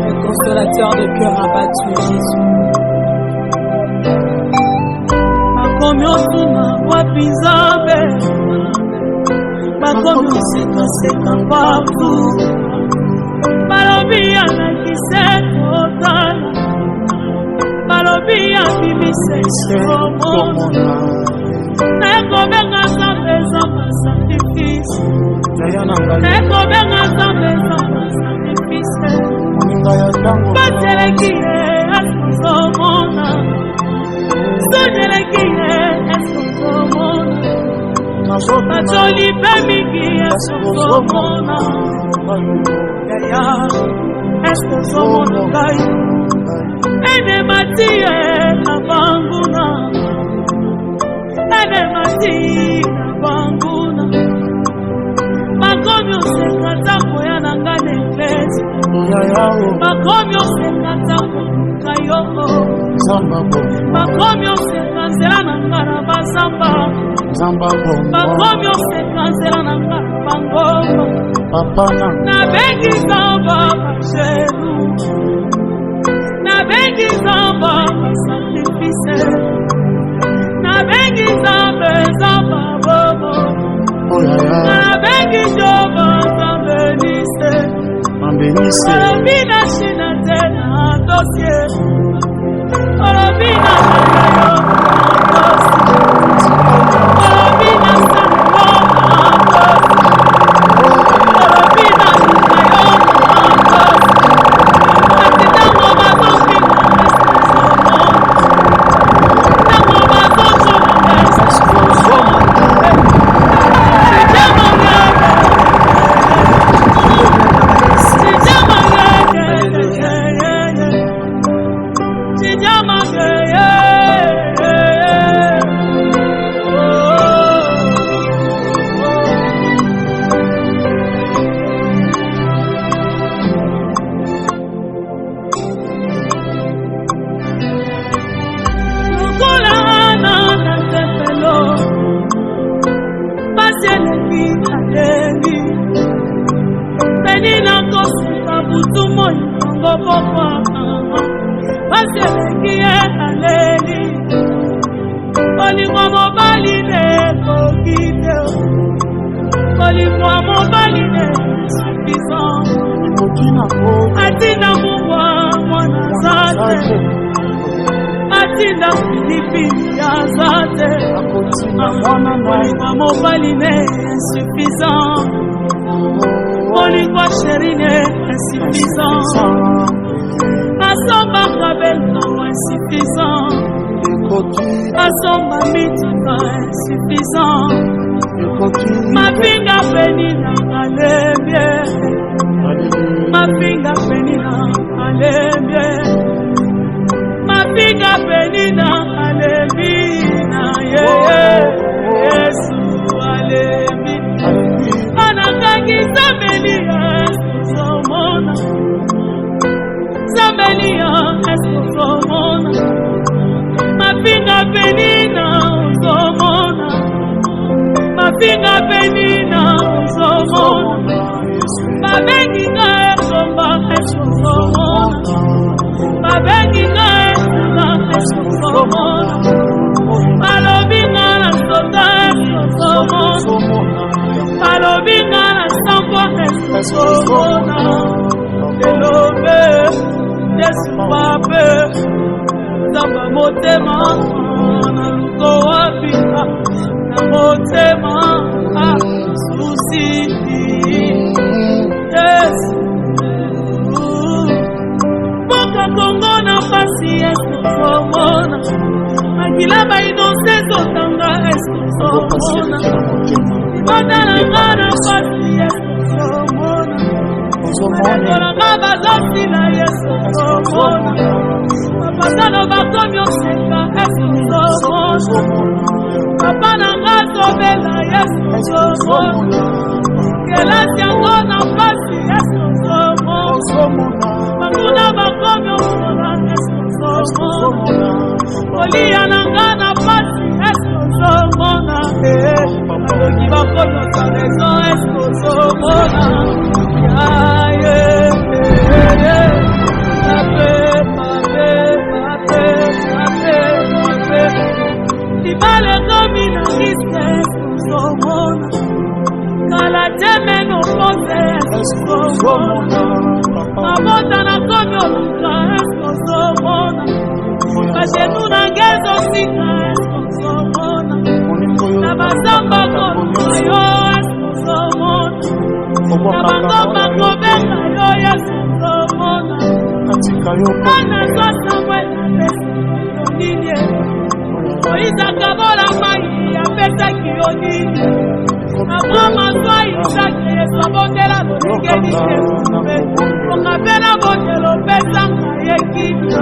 Le consolateur de cœur abattu, Jésus. Makomi otuna wapi Nzambe, makomi osekaseka wapu, balobi anakise kotala, balobi abimise komona, nekobenga Nzambe Nzambe sacrifice, nekobenga Nzambe Nzambe sacrifice, bateleki ye asozomona, sojeleki ye asozomona, bajoli pe mingi asozomona, yaya asozomona ngai, ene mati ye abanguna, ene mati abanguna, makomi oseka ntango ya na nga na eglise, makomi oseka ntango kayoko, makomi oseka nzela na nga na bazamba, makomi oseka nzela na nga na bangoma, nabengi Nzamba basheru, nabengi Nzamba basacrifice, nabengi Nzambe Nzamba bobo, nabengi Jehova Nzambe nise, olobi na shina tena dossier, olobi na yo dossier, olobi na sanelo na dossier, olobi na yo dossier, atitango bazoki na tango bazocho na akotinda pilipili aza te molingo mobali ne insuffisant molingo sheri ne insuffisant asombaka belongo insuffisant asomba mituka insuffisant mapinga penina alembie mapinga penina alembie mapinga penina alembina Yesu alembi anakangi zamelia eskozomona zamelia eskozomona mapinga penina uzomona mapinga penina uzomona babenginga esomba eskozomona babenginga esomba eskozomona balobinga na soda eskozomona balobinga na sambwa eskozomona elobe Yesu pape zamba motema na luko wapi na motema susi Yesu boka kongo na pasi eskozomona makilaba inosezo tanga eskozomona ibandala ngana pasi eskozomona Nakolanga bazosila eskozomona bapasano bakomi oseka eskozomona papa nanga zobela eskozomona kelasi yango na pasi eskozomona bakuna bakomi osola eskozomona kolia nanga na pasi eskozomona bakoki bakomi osarezo eskozomona Ibale komi na riske eskozomona kala teme no pose eskozomona mabota na komi oluka eskozomona bajenu na ngezo sika eskozomona na bazamba koluka yo eskozomona na bangomba kobenga yo eskozomona ana zosamwela esonine oizaka bola mai apesaki yo nini amama zwa isaki esobondela bolingeli esube okapela bondelo pesanga yekina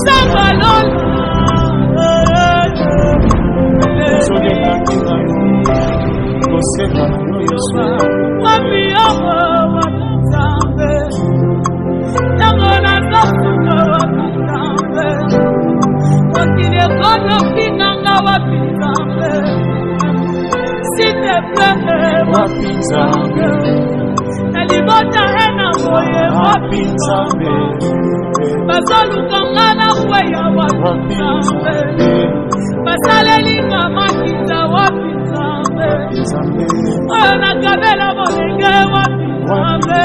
sanga lola wapi yogo wakitambe yango na zofuka wakitambe wakile kono kinanga wakitambe siteple wakitambe elibota ena moye wakitambe bazolukanga na kweya wakitambe basalelinga makinza wakitambe oyo nakabela molenge wakitambe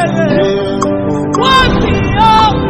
wakiyo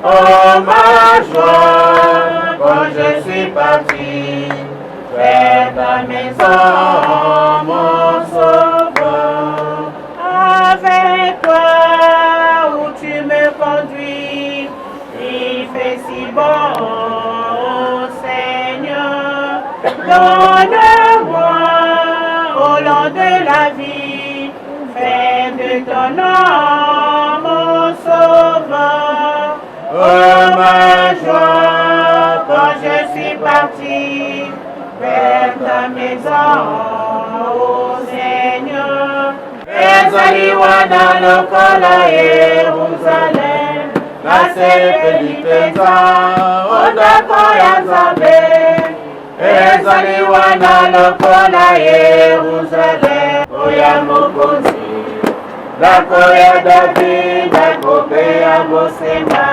Oh ma joie, quand je suis parti vers ta maison, mon sauveur. Avec toi où tu me conduis, il fait si bon, oh Seigneur. Donne-moi au long de la vie, fais de ton nom mon sauveur. Oh ma joie, quand je suis parti vers ta maison, oh Seigneur. Ezaliwa na lokola Yerusalem, nasepelipeza ondako ya Nzambe. Ezaliwa na lokola Yerusalem, oya mokonzi, ndako ya David, ndako pe ya Mosema.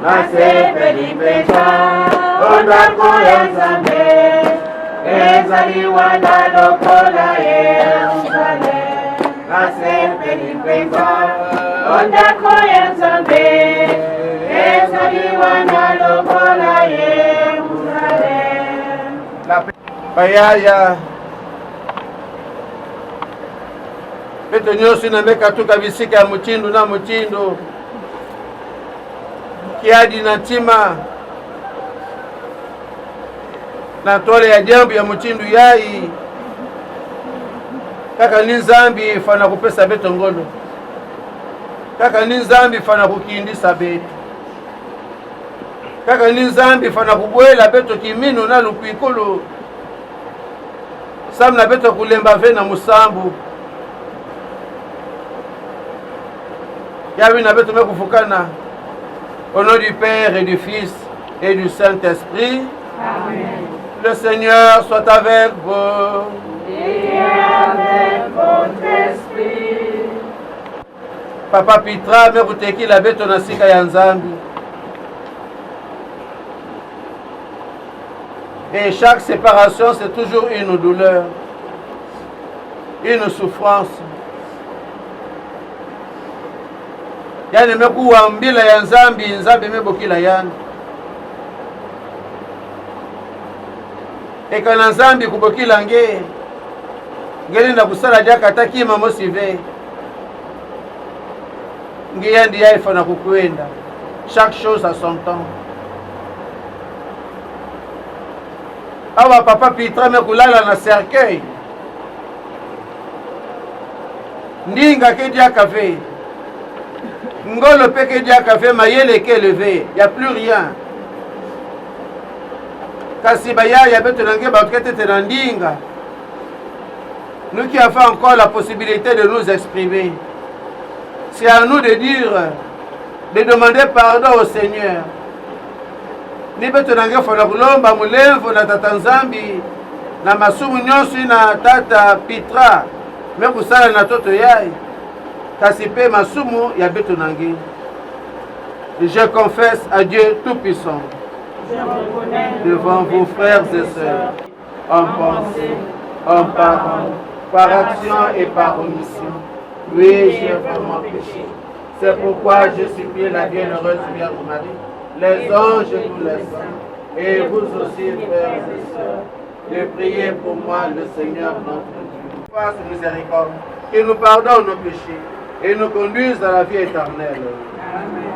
Nasepelipeza ondako ya Nzambe. Ezaliwa na lokola Yerusalem, nasepelipeza ondako ya Nzambe. Ezaliwa na lokola Yerusalem. Bayaya Peto nyosi na meka tuka bisika ya muchindu na muchindu kiadi na tima na tole ya jambu ya muchindu yai kaka ni Nzambi fana kupesa beto ngolo, kaka ni Nzambi fana kukindisa beto, kaka ni Nzambi fana kubwela beto kimino na lukwikulu samna beto kulemba vena musambu yawi na beto mekufukana. Au nom du Père et du Fils et du Saint-Esprit. Amen. Le Seigneur soit avec vous. Et avec votre esprit. Papa Pitra mekuteki la beto na sika ya Nzambi. Et chaque séparation, c'est toujours une douleur, une souffrance. Yani mekuwa mbila ya Nzambi, Nzambi mebokila yani. Eka na Nzambi kubokila nge, ngelinda kusala jaka takima mosive. Nge yandi ya ifana kukwenda. Chaque chose a son temps. Awa papa Pitra mekulala na cercueil. Ndinga ke dia café. Ngolo pe ke dia café mayele ke levé, y a plus rien. Kasi baya ya beto nange bakete te ndinga. Nous qui avons encore la possibilité de nous exprimer. c'est à nous de dire, de demander pardon au Seigneur. Ni beto nange fona kulomba mulemvo na tata Nzambi na masumu nyonso na tata Pitra me kusala na toto yai kasi pe masumu ya beto nange. Je confesse à Dieu Tout-Puissant devant vos frères et sœurs en pensée, en parole, par action et par omission. Oui, j'ai vraiment péché. C'est pourquoi je supplie la bienheureuse Vierge Marie, les anges et tous les saints, et vous aussi, frères et sœurs, de prier pour moi, le Seigneur notre Dieu. Fasse miséricorde, qu'il nous pardonne nos péchés et nous conduise à la vie éternelle. Amen.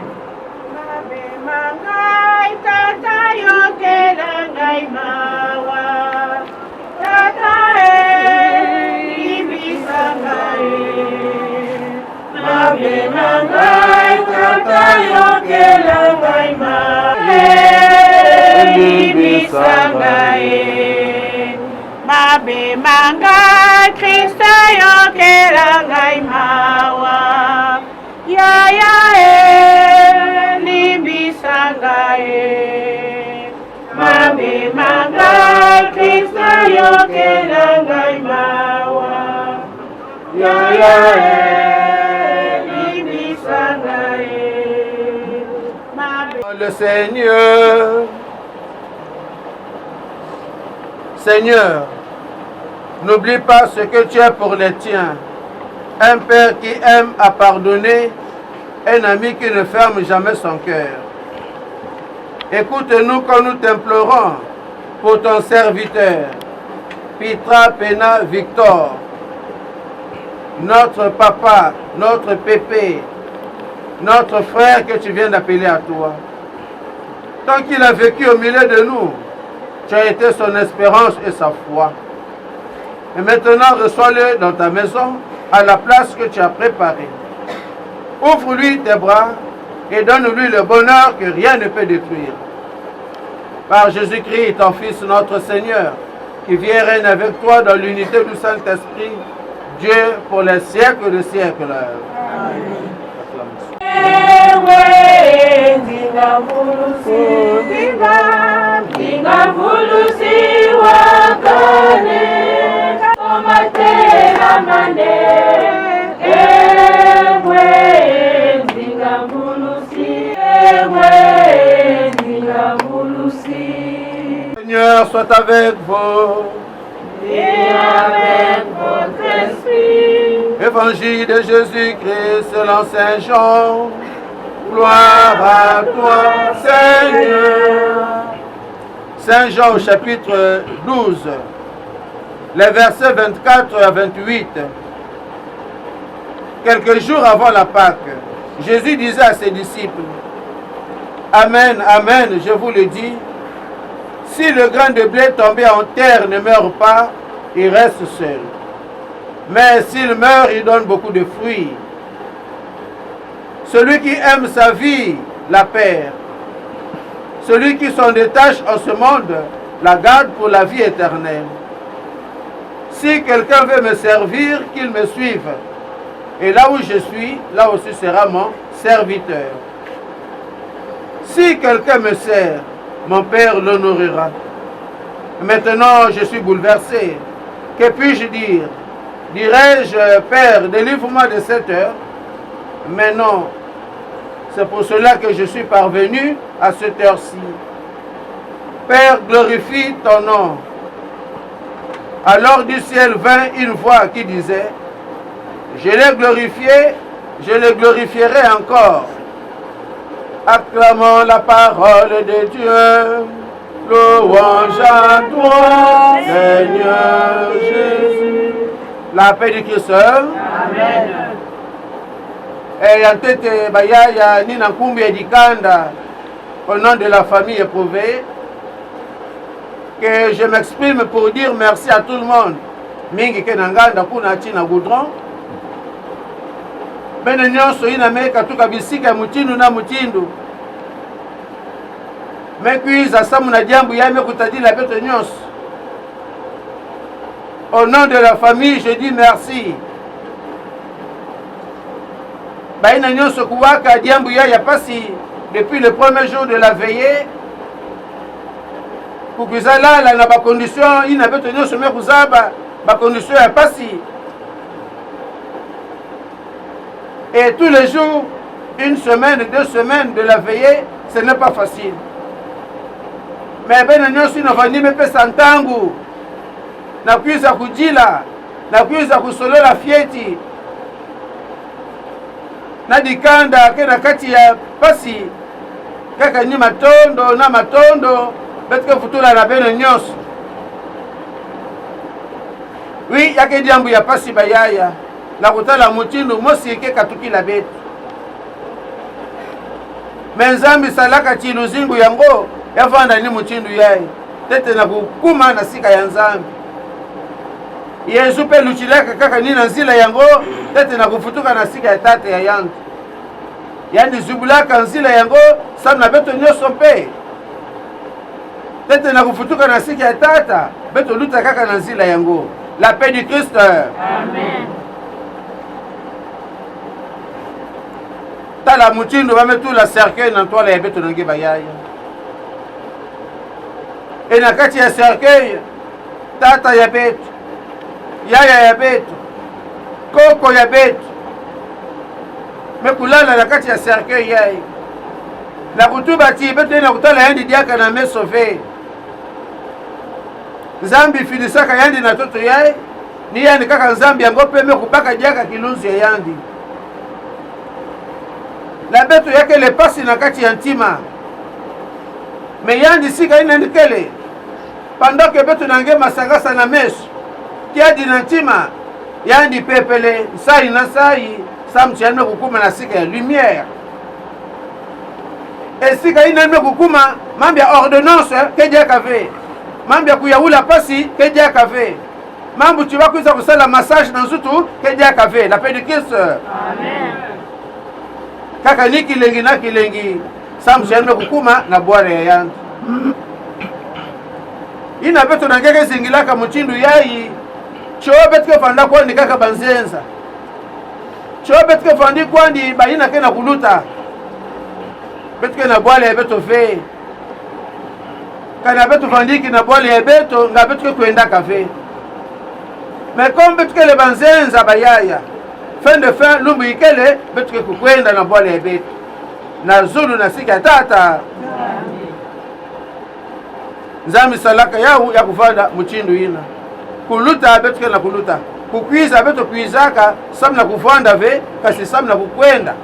Mabe mangai Krista yokela ngai mawa ya ya limbisa ngai mabe mangai Krista yokela ngai mawa ya ya limbisa ngai mabe. Le Seigneur, n'oublie pas ce que tu es pour les tiens. Un père qui aime à pardonner, un ami qui ne ferme jamais son cœur. Écoute-nous quand nous t'implorons pour ton serviteur, Pitra Pena Victor, notre papa, notre pépé, notre frère que tu viens d'appeler à toi. Tant qu'il a vécu au milieu de nous, tu as été son espérance et sa foi. Et maintenant, reçois-le dans ta maison, à la place que tu as préparée. Ouvre-lui tes bras et donne-lui le bonheur que rien ne peut détruire. Par Jésus-Christ, ton Fils, notre Seigneur, qui vient et règne avec toi dans l'unité du Saint-Esprit, Dieu pour les siècles de siècles. Amen. Seigneur soit avec vous. Et avec votre esprit. Évangile de Jésus-Christ selon Saint Jean. Gloire à toi, Seigneur. Saint Jean au chapitre 12, les versets 24 à 28. Quelques jours avant la Pâque, Jésus disait à ses disciples, Amen, Amen, je vous le dis, si le grain de blé tombé en terre ne meurt pas, il reste seul. Mais s'il meurt, il donne beaucoup de fruits. Celui qui aime sa vie la perd. Celui qui s'en détache en ce monde la garde pour la vie éternelle. Si quelqu'un veut me servir, qu'il me suive. Et là où je suis, là aussi sera mon serviteur. Si quelqu'un me sert, mon Père l'honorera. Maintenant, je suis bouleversé. Que puis-je dire? Dirais-je, Père, délivre-moi de cette heure? Mais non. C'est pour cela que je suis parvenu à cette heure-ci. Père, glorifie ton nom. Alors du ciel vint une voix qui disait, je l'ai glorifié, je le glorifierai encore. Acclamons la parole de Dieu. Louange à toi, Seigneur Jésus. La paix du Christ. Amen. Et Yantete Bayaya Nina Kumbi Edikanda, au nom de la famille éprouvée, que je m'exprime pour dire merci à tout le monde. Mingi Kenanganda Kuna Tina Goudron. Bene nyonso ina meka tuka bisika mutindu na mutindu. Mekuiza samu na jambu yame kutadila beto nyonso. Au nom de la famille, je dis merci. baina nyonso kuwaka diambu ya pasi depuis le premier jour de la veillée kukizalala na bacondition ina beto nyonso me kuzaba bacondition ya pasi. Et tous les jours, une semaine, 2 semaines de la veillée, ce n'est pas facile. Mais ben nyonso inavandi mepesa ntangu na kuiza kujila na kuiza kusolola fieti na dikanda kena kati ya pasi kaka ni matondo na matondo betike futula na beno nyonso. Oui, yake diambu ya pasi bayaya na kutala mutindu mosike katukila betu. Menzambi salaka chiluzingu yango yavanda ni mutindu yaye tete na kukuma na sika ya nzambi. Yesu pe luchilaka kaka nina nzila yango tete na kufutuka na sika ya tate ya yandu. Yani zubulaka nzila yango samna beto nyoso mpe tete na kufutuka na sika ya tata beto luta kaka na nzila yango. La paix du Christ. Amen. Tala mutindu bametu la cercueil na toile ya beto nange bayaya. Et na kati ya cercueil tata ya beto, yaya ya beto, koko ya beto mekulala na kati ya cercueil yaye na kutuba ti beto na kutala yandi diaka na me sauvé. Nzambi finisaka yandi na toto yaye ni yandi kaka nzambi yango pe me kubaka diaka kilunzi ya yandi na beto yake le pasi na kati ya ntima. Me yandi sika ina ndikele pendant que beto nange masangasa na meso kiadi na ntima yandi pepele sai na sai samtiane kukuma na sika ya lumière. Et sika ina me kukuma mambi ya ordonnance ke diaka ve mambi ya kuyaula pasi ke diaka ve mambu chiba kuiza kusala massage na nzutu ke diaka ve. La paix du Christ. Amen. Kaka ni kilengi na kilengi samtiane kukuma na bware ya yandu. Ina beto na ngeke zingilaka muchindu yayi cho betike fanda kwandi kaka banzenza cho betike fandi kwandi baina kena kuluta betike na bwale ya beto fe kana beto fandiki na bwale ya beto nga betike kwenda kafe. Mais comme betike le banzenza bayaya fin de fin lumbu ikele betike kukwenda na bwale ya beto na zulu na sika tata. Nzambi salaka yau ya kufanda muchindu ina kuluta betuke na kuluta kukwiza beto kwizaka samna kufanda ve kasi samna kukwenda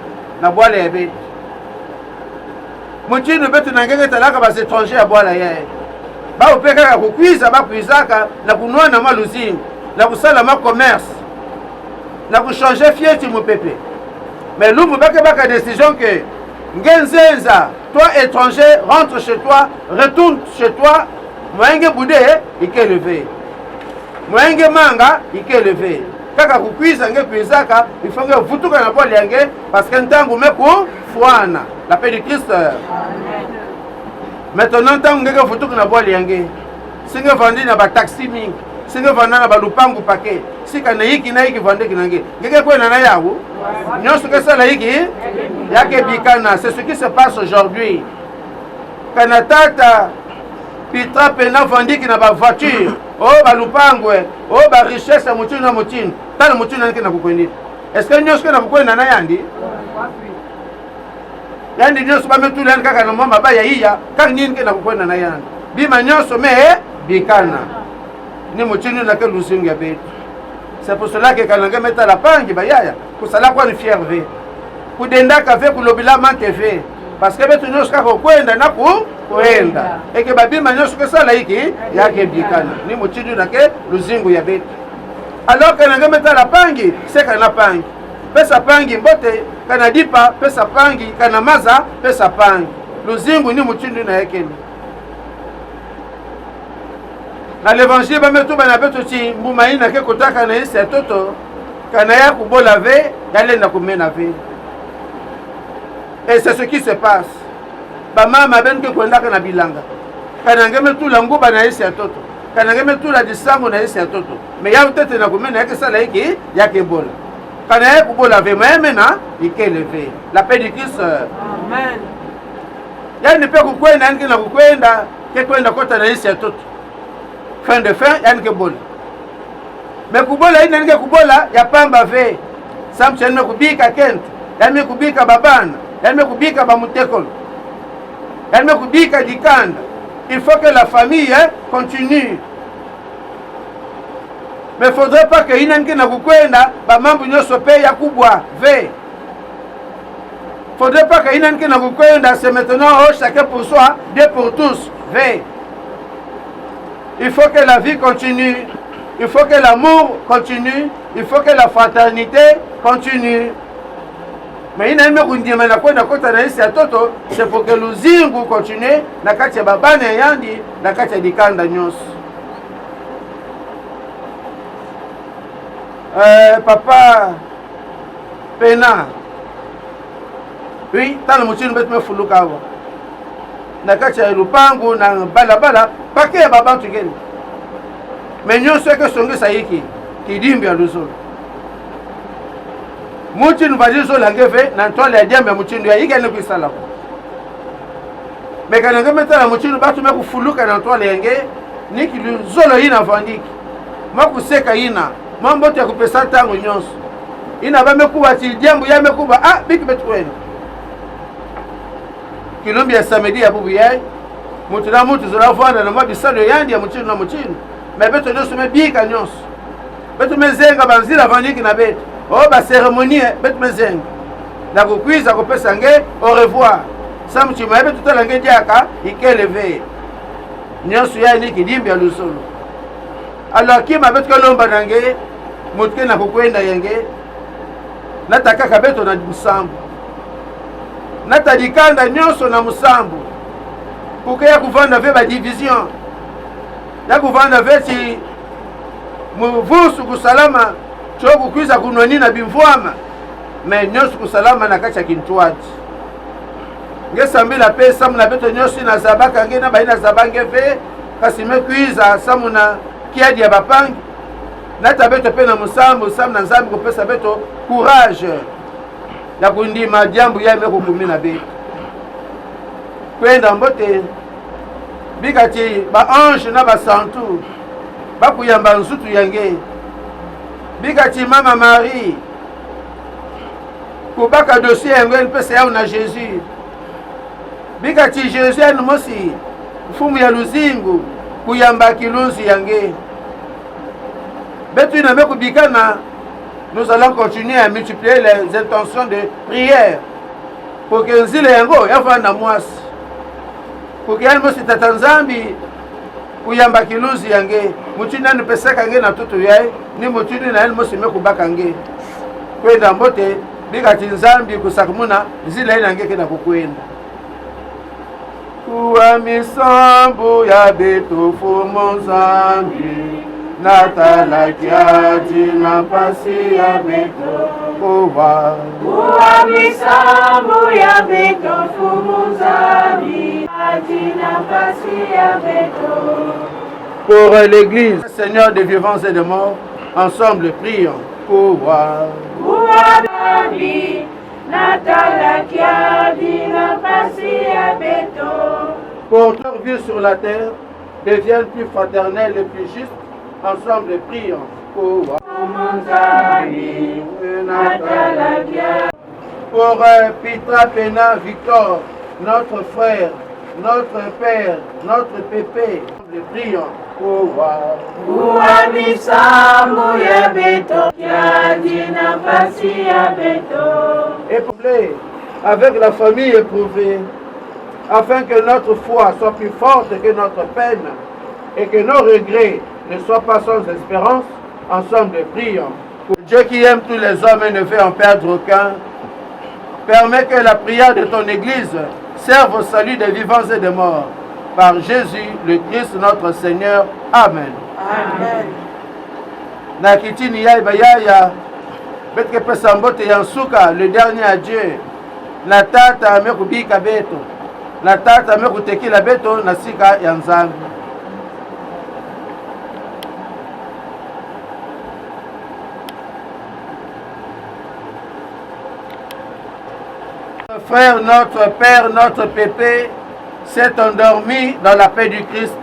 na bwala ya betu muchindu betu na ngenge talaka bas étranger ya bwala yae ba upeka ka kukwiza ba kwizaka na kunwa na maluzingu na kusala ma commerce na kuchanger fieti mu pepe. Mais lumbu baka décision que ngenzenza toi étranger rentre chez toi, retourne chez toi. Mwenge bude ike levé, mwenge manga ike levé. Kaka kukwiza nge kwizaka ifonge vutuka na bwali yange parce que ntangu meku fuana. La paix du Christ. Amen. Maintenant ntangu ngeke vutuka na bwali yange singe vandi na ba taxi mingi singe vanda na ba lupangu paquet sika na hiki vandeki nange ngeke kwena na yawo nyonso kesala hiki yake bikana. C'est ce qui se passe aujourd'hui. Kana tata Pitra pena vandiki na ba voiture o ba lupangwe o ba richesse ya mutinu na mutinu tala mutinu nake na kukwendi. Est-ce que nyonso na kukwenda na yandi yandi nyonso ba metu lani kaka na mama ba ya iya kaka nini ke na kukwenda na yandi bima nyonso me bikana ni mutinu na ke lusingu ya betu. C'est pour cela que kananga meta la pangi ba yaya kusala kwa ni fier ve kudendaka ve kulobila mante ve parce que betu nyonso kaka kwenda na kuenda eke babima nyonso kesala hiki yake bikana ni muchindu nake luzingu ya betu. Alors kananga meta la pangi seka na pangi pesa pangi mbote kana dipa pesa pangi kana maza pesa pangi luzingu ni muchindu na yake ni. Na l'évangile ba metu bana betu chi mbumaina ke kotaka na isi toto kana ya kubola ve yale na kumena ve. Et c'est ce qui se passe. Ba mama ben ke kwendaka na bilanga kana ngeme tu la nguba na isi toto kana ngeme tu la disango na isi toto me ya utete na kumena yake sala hiki yake bola. Quand vous l'avez maintenant, il est élevé. La paix du Christ. Amen. Yani pe kukwenda yani na kukwenda ke kwenda kota na isi ya toto. Fin de fin yani ke bola. Me kubola ina nge kubola ya pamba ve. Samche yani kubika kent. Yani kubika babana. Yani kubika bamutekolo. Yani kubika dikanda. Il faut que la famille continue. Mais il ne faudrait pas que inangi na kukwenda ba mambo nyoso pe ya kubwa ve. Faudrait pas que inangi na kukwenda c'est maintenant oh, chacun pour soi, Dieu pour tous. Ve. Il faut que la vie continue. Il faut que l'amour continue. Il faut que la fraternité continue. Mais inangi kundima na kwenda kota na isi ya toto, c'est pour que luzingu continue na kati ya babane yandi na kati ya dikanda nyoso. Papa Pena. Oui, tala muchinu betu mefuluka awa. Na kati ya lupangu na balabala pake ya babantu geni. Menyo sweke songe sayiki kidimbi ya luzolo. Muchinu vadizo langefe na ntwale ya diambi ya muchinu ya hige neku isala. Mekanenge metala muchinu batu meku fuluka na ntwale yenge niki luzolo hina vandiki. Maku seka hina. Mambo ya kupesa tango nyonso. Ina ba mekuba ti jambo ya mekuba biki betu kwenu. Kilombi ya samedi ya bubu yai. Mutu na mutu zola vanda na mabisalo yandi ya muchinu na muchinu. Me betu nyonso me bika nyonso. Betu mezenga banzila vandiki na betu. Oh ba cérémonie betu mezenga. Na kukwiza kupesa nge au revoir. Sa mchima ya betu tala nge diaka ikeleve. Nyonso yai ni kidimbi ya lusolo. Alors qui m'a betu kalomba nange mutke na kukwenda yenge nataka kabeto na musambu natadikanda nyonso na musambu kuke ya kuvanda ve ba division ya kuvanda ve ti muvusu kusalama choku kwiza kunwani na bimvwama me nyonso kusalama na kacha kintwaji nge sambila pe samu na beto nyonso na zabaka nge na baina zabange ve kasime kwiza samu na kiadi ya bapangi nata beto pe na musambu samu na nzambi kupesa beto courage ya kundima jambu ya meko kumina beto kwenda mbote bikati ba ange na ba santu bakuyamba nsutu yange bikati mama Marie kubaka dossier yango npesa yao na Jésus bikati Jésus anu mosi fumu ya luzingu kuyamba kilunzi yange betu ina kubikana. Nous allons continuer à multiplier les intentions de prière pour que nzile yango yafana mwasi pour que almo sitatanzambi kuyamba kilunzi yange mutina ni pesaka nge na tutu yae ni mutini na almo sime kubaka nge kwenda mbote bikati nzambi kusakumuna nzile ina nge kena kukwenda kuwa misambu ya beto fumo nzambi natalakiaji na pasi ya beto kuwa misambu ya beto fumo nzambi na pasi ya beto. Pour l'église, Seigneur des vivants et des morts, ensemble prions. Kuwa pour que leur vie sur la terre devienne plus fraternelle et plus juste, ensemble prions. Pour Petra Pena Victor, notre frère, notre père, notre pépé, ensemble prions. Éprouvez avec la famille éprouvée, afin que notre foi soit plus forte que notre peine et que nos regrets ne soient pas sans espérance, ensemble prions. Dieu qui aime tous les hommes et ne veut en perdre aucun, permet que la prière de ton Église serve au salut des vivants et des morts. Par Jésus, le Christ, notre Seigneur. Amen. Amen. Na kitini ya ibayaya, betke pesa mbote ya nsuka, le dernier adieu. Na tata amekubika beto. Na tata amekutekila beto na sika ya nzambi. Notre frère, notre père, notre pépé s'est endormi dans la paix du Christ.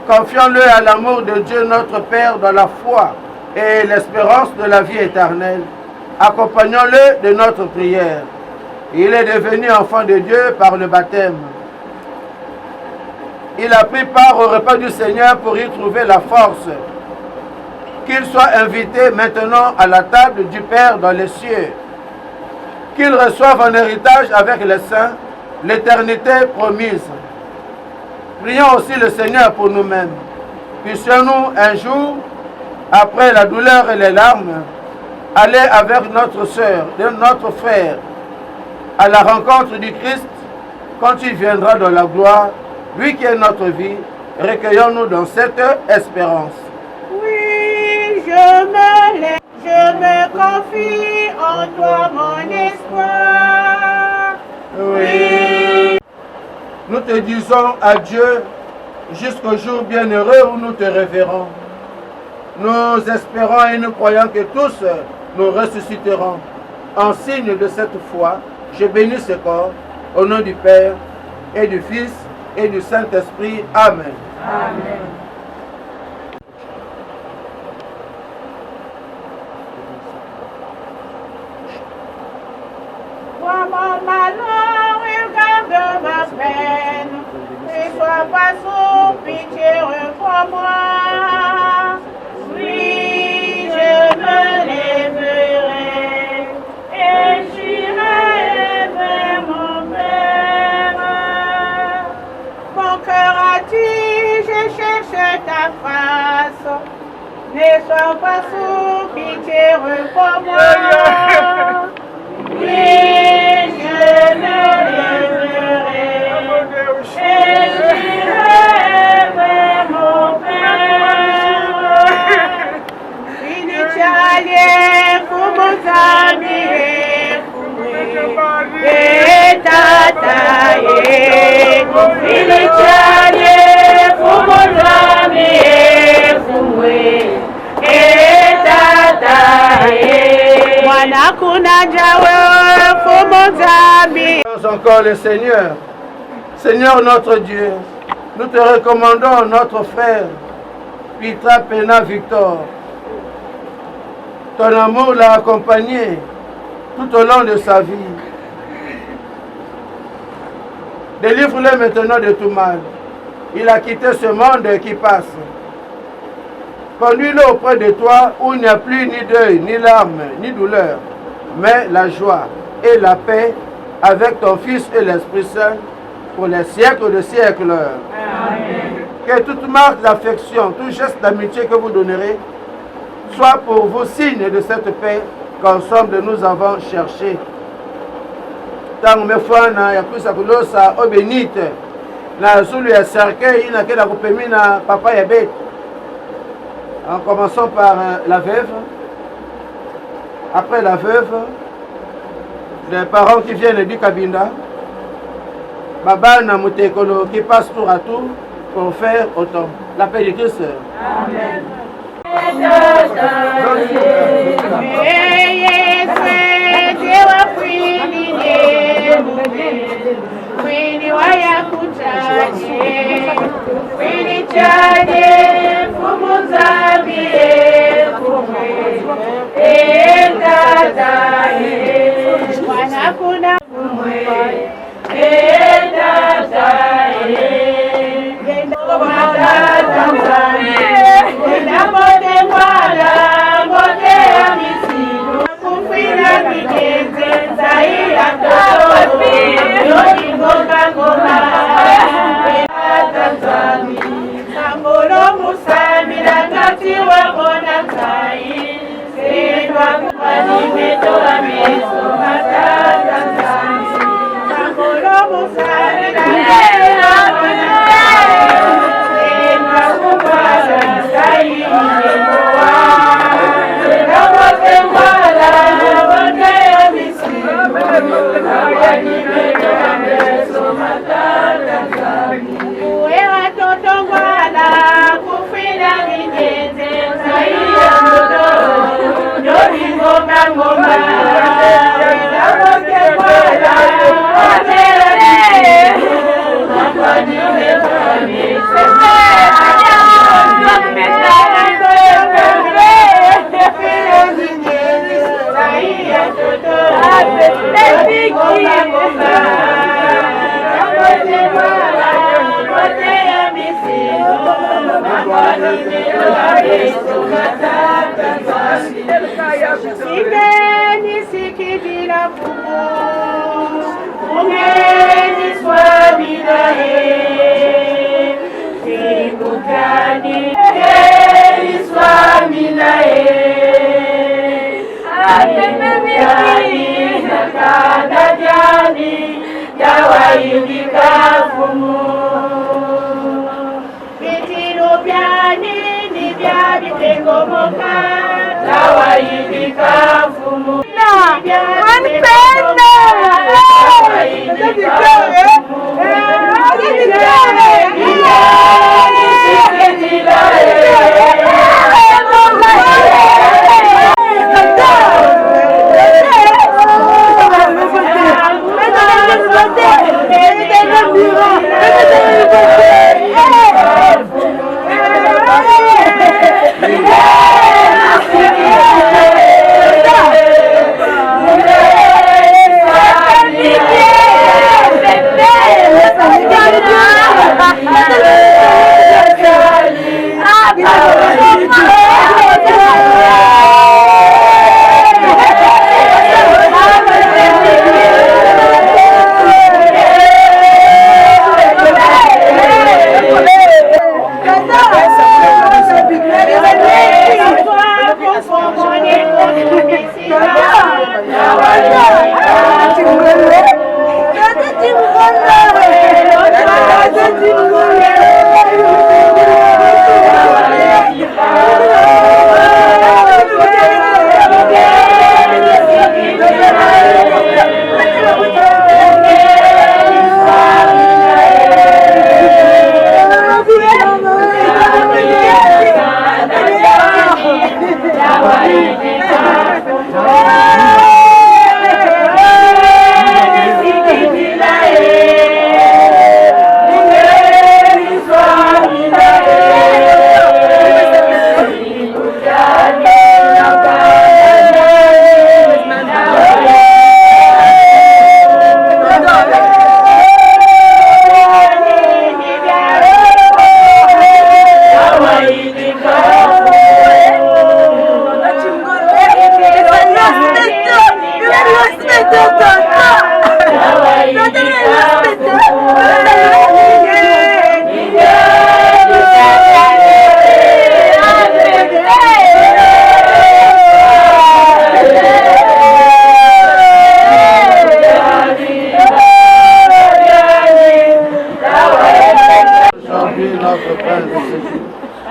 Confions-le à l'amour de Dieu notre Père dans la foi et l'espérance de la vie éternelle. Accompagnons-le de notre prière. Il est devenu enfant de Dieu par le baptême. Il a pris part au repas du Seigneur pour y trouver la force. Qu'il soit invité maintenant à la table du Père dans les cieux. Qu'il reçoive en héritage avec les saints l'éternité promise. Prions aussi le Seigneur pour nous-mêmes. Puissions-nous un jour, après la douleur et les larmes, aller avec notre sœur, notre frère, à la rencontre du Christ quand il viendra dans la gloire, lui qui est notre vie. Recueillons-nous dans cette espérance. Oui, je me lève, je me confie en toi, mon espoir. Oui. Nous te disons adieu jusqu'au jour bienheureux où nous te reverrons. Nous espérons et nous croyons que tous nous ressusciterons. En signe de cette foi, je bénis ce corps au nom du Père et du Fils et du Saint-Esprit. Amen. Amen. Vois mon malheur, regarde ma peine, ne sois pas sous pitié pour moi. Oui, je me lèverai et j'irai vers mon Père. Mon cœur a dit, je cherche ta face, ne sois pas sous pitié pour moi. Oui, je me lèverai et j'irai vers mon Père. Finitialier, Fumuzami, et Tataye. Finitialier, Fumuzami, et Tataye. Encore le Seigneur. Seigneur notre Dieu, nous te recommandons notre frère Pitra Pena Victor. Ton amour l'a accompagné tout au long de sa vie. Délivre-le maintenant de tout mal. Il a quitté ce monde qui passe. Conduis-le auprès de toi où il n'y a plus ni deuil, ni larmes, ni douleur, mais la joie et la paix avec ton Fils et l'Esprit Saint pour les siècles de siècles. Amen. Que toute marque d'affection, tout geste d'amitié que vous donnerez soit pour vous signe de cette paix qu'ensemble nous avons cherché. Tant que fois na ya kusa kulosa o benite na zulu ya cercueil ina kela kupemi na papa ya bête. En commençant par la veuve, après la veuve, les parents qui viennent du Kabinda, Baba Namutekolo qui passe tour à tour pour faire autant. La paix de Christ. Amen. Sambolo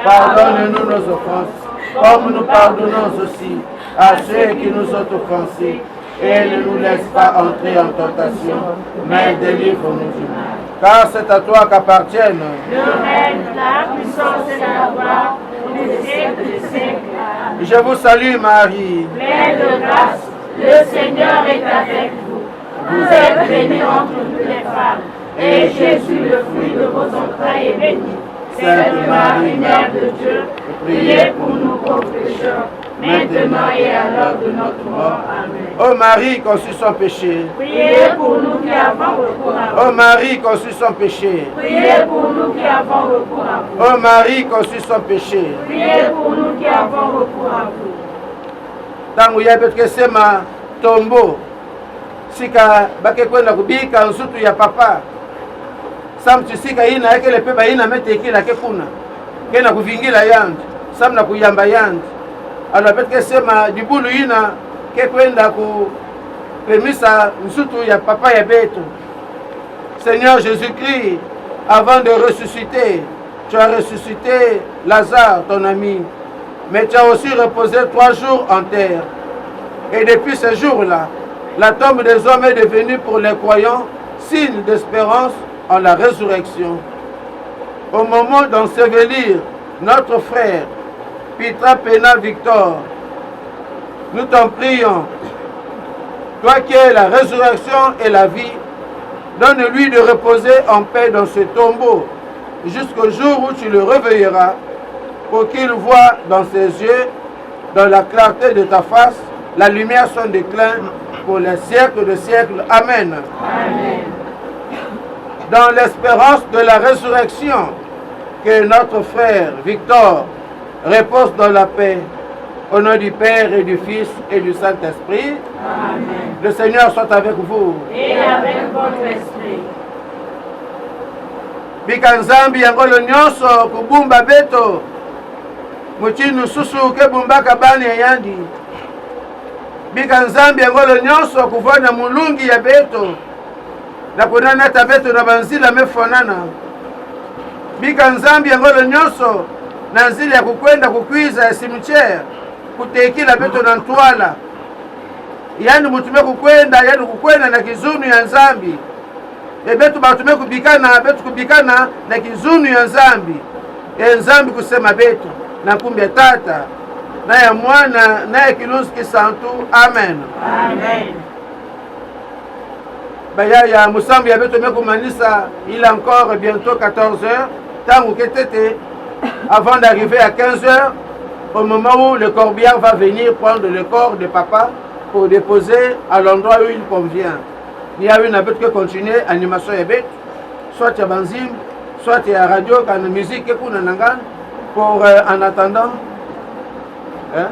Pardonne-nous nos offenses, comme nous pardonnons aussi à ceux qui nous ont offensés. Et ne nous laisse pas entrer en tentation, mais délivre-nous du mal. Car c'est à toi qu'appartiennent le règne, la puissance et la gloire, pour les siècles des siècles. Je vous salue Marie, Pleine de grâce, le Seigneur est avec vous. Vous êtes bénie entre toutes les femmes, et Jésus, le fruit de vos entrailles, est béni. Sainte Marie, Mère de Dieu, priez pour nous pauvres pécheurs, maintenant et à l'heure de notre mort. Amen. ô Marie conçue sans péché, Priez pour nous qui avons recours à vous. ô Marie conçue sans péché, Priez pour nous qui avons recours à vous. ô Marie conçue sans péché. Priez pour nous qui avons recours à vous. Tangu yapetukesema tombo sika bakekwenda kubika nsutu ya papa samtusika ina yake lepe ina metekila kekuna kena kuvingila yandu samna kuyamba yandu alors petukesema dibulu ina kekwenda ku premisa nsutu ya papa ya betu. Seigneur Jésus-Christ, avant de ressusciter, tu as ressuscité Lazare, ton ami, mais tu as aussi reposé 3 jours en terre. Et depuis ce jour-là, la tombe des hommes est devenue pour les croyants signe d'espérance en la résurrection. Au moment d'ensevelir notre frère, Pitra Pena Victor, nous t'en prions, toi qui es la résurrection et la vie, donne-lui de reposer en paix dans ce tombeau jusqu'au jour où tu le réveilleras, pour qu'il voie dans ses yeux, dans la clarté de ta face, la lumière son déclin pour les siècles de siècles. Amen. Amen. Dans l'espérance de la résurrection, que notre frère Victor repose dans la paix. Au nom du Père et du Fils et du Saint-Esprit. Amen. Le Seigneur soit avec vous. Et avec votre esprit. Bikanzambi yangolo nyonso kubumba beto. Muchinu susu kebumbaka bani yandi. Bikanzambi yangolo nyonso kuvana mulungi ya beto. Na kunana tabeto na banzila mefonana. Bikanzambi yangolo nyonso na nzili ya kukwenda kukwiza ya simichere. Kutekila beto na ntwala. Yani mutume kukwenda na kizunu ya nzambi. Betu batume kubikana na kizunu ya nzambi. Nzambi kusema betu na kumbe tata na ya mwana na ya kilunzi kisantu. Amen. Amen. Bayaya musambi ya betu mekumanisa, il est encore bientôt 14h. Tangu ketete avant d'arriver à 15h, au moment où le corbillard va venir prendre le corps de papa pour déposer à l'endroit où il convient. Il y a une habitude que continue animation et bête, soit il y a banzim, soit il y a radio, quand la musique est pour en attendant. Hein?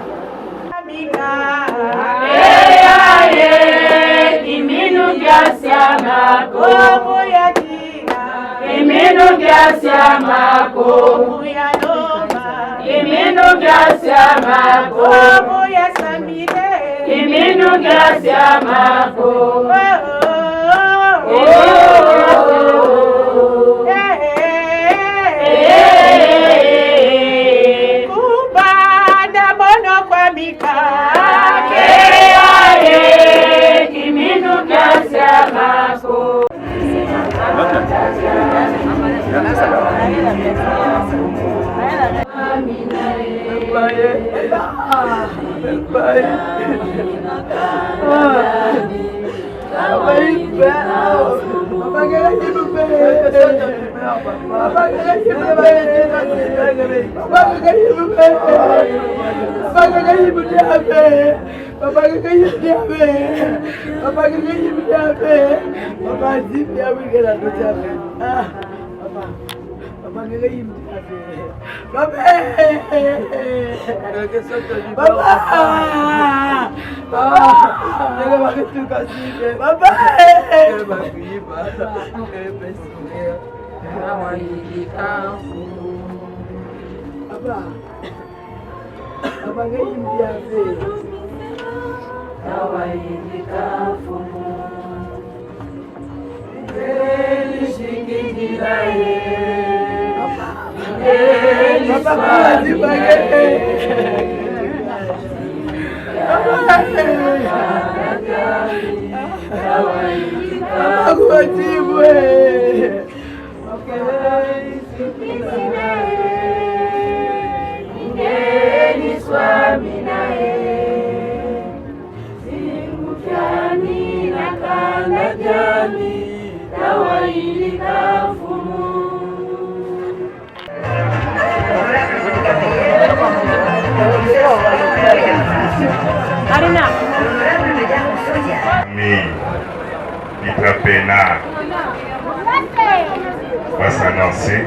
Va s'annoncer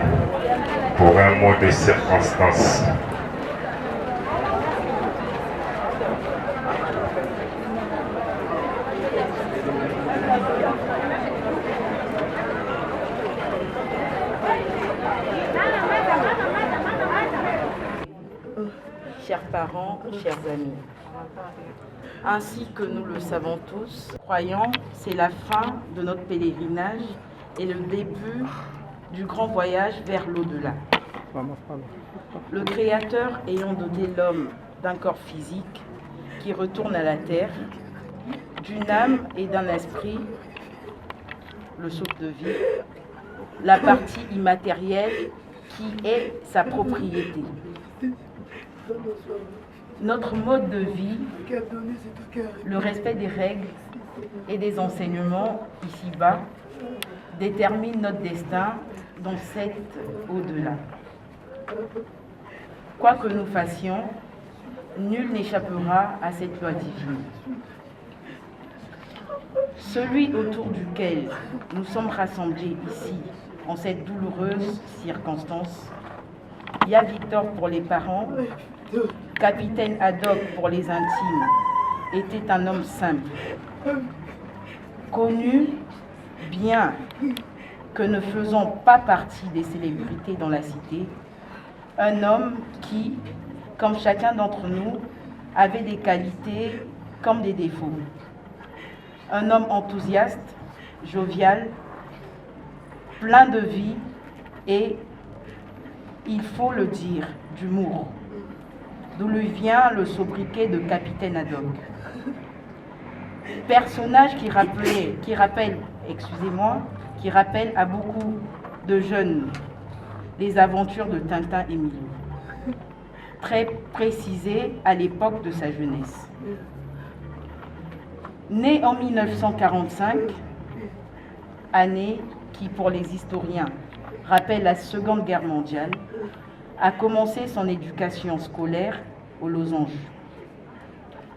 pour un mot de circonstance. Chers parents, chers amis, ainsi que nous le savons tous, croyants, c'est la fin de notre pèlerinage et le début du grand voyage vers l'au-delà. Le Créateur ayant doté l'homme d'un corps physique qui retourne à la terre, d'une âme et d'un esprit, le souffle de vie, la partie immatérielle qui est sa propriété. Notre mode de vie, le respect des règles et des enseignements ici-bas détermine notre destin dans cet au-delà. Quoi que nous fassions, nul n'échappera à cette loi divine. celui autour duquel nous sommes rassemblés ici, en cette douloureuse circonstance. Il y a Victor pour les parents, capitaine Haddock pour les intimes, était un homme simple, connu bien que ne faisant pas partie des célébrités dans la cité, un homme qui, comme chacun d'entre nous, avait des qualités comme des défauts. Un homme enthousiaste, jovial, plein de vie et, il faut le dire, d'humour, d'où lui vient le sobriquet de capitaine Haddock. Personnage qui rappelle à beaucoup de jeunes les aventures de Tintin et Milou, très précisé à l'époque de sa jeunesse. Né en 1945, année qui, pour les historiens, rappelle la Seconde Guerre mondiale, a commencé son éducation scolaire aux losanges.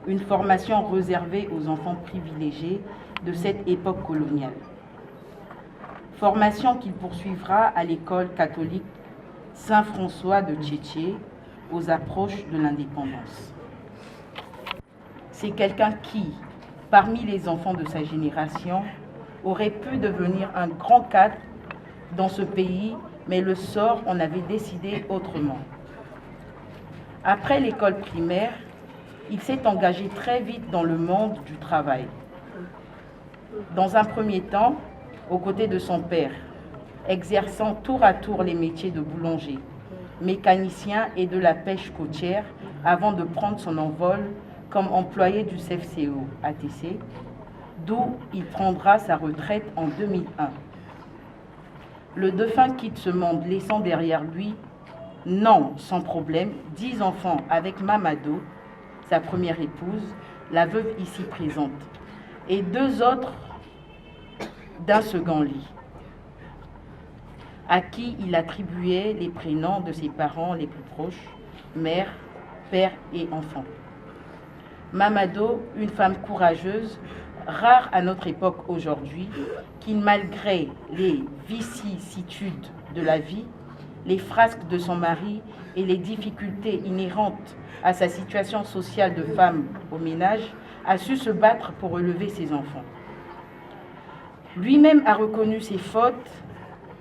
Une formation réservée aux enfants privilégiés de cette époque coloniale. Formation qu'il poursuivra à l'école catholique Saint-François de Tchétché aux approches de l'indépendance. C'est quelqu'un qui, parmi les enfants de sa génération, aurait pu devenir un grand cadre dans ce pays, mais le sort en avait décidé autrement. Après l'école primaire, il s'est engagé très vite dans le monde du travail. Dans un premier temps, aux côtés de son père, exerçant tour à tour les métiers de boulanger, mécanicien et de la pêche côtière, avant de prendre son envol comme employé du CFCO ATC, d'où il prendra sa retraite en 2001. Le défunt quitte ce monde laissant derrière lui, non sans problème, 10 enfants avec Mamado, sa première épouse, la veuve ici présente, et 2 autres d'un second lit, à qui il attribuait les prénoms de ses parents les plus proches, mère, père et enfant. Mamado, une femme courageuse, rare à notre époque aujourd'hui, qui malgré les vicissitudes de la vie, les frasques de son mari et les difficultés inhérentes à sa situation sociale de femme au ménage, a su se battre pour relever ses enfants. Lui-même a reconnu ses fautes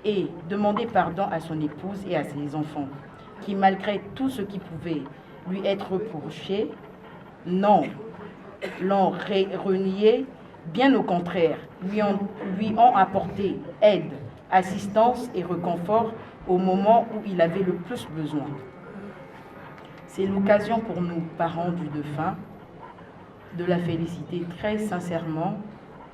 et demandé pardon à son épouse et à ses enfants, qui malgré tout ce qui pouvait lui être reproché, non l'ont renié, bien au contraire, lui ont apporté aide, assistance et réconfort au moment où il avait le plus besoin. C'est l'occasion pour nous, parents du défunt, de la féliciter très sincèrement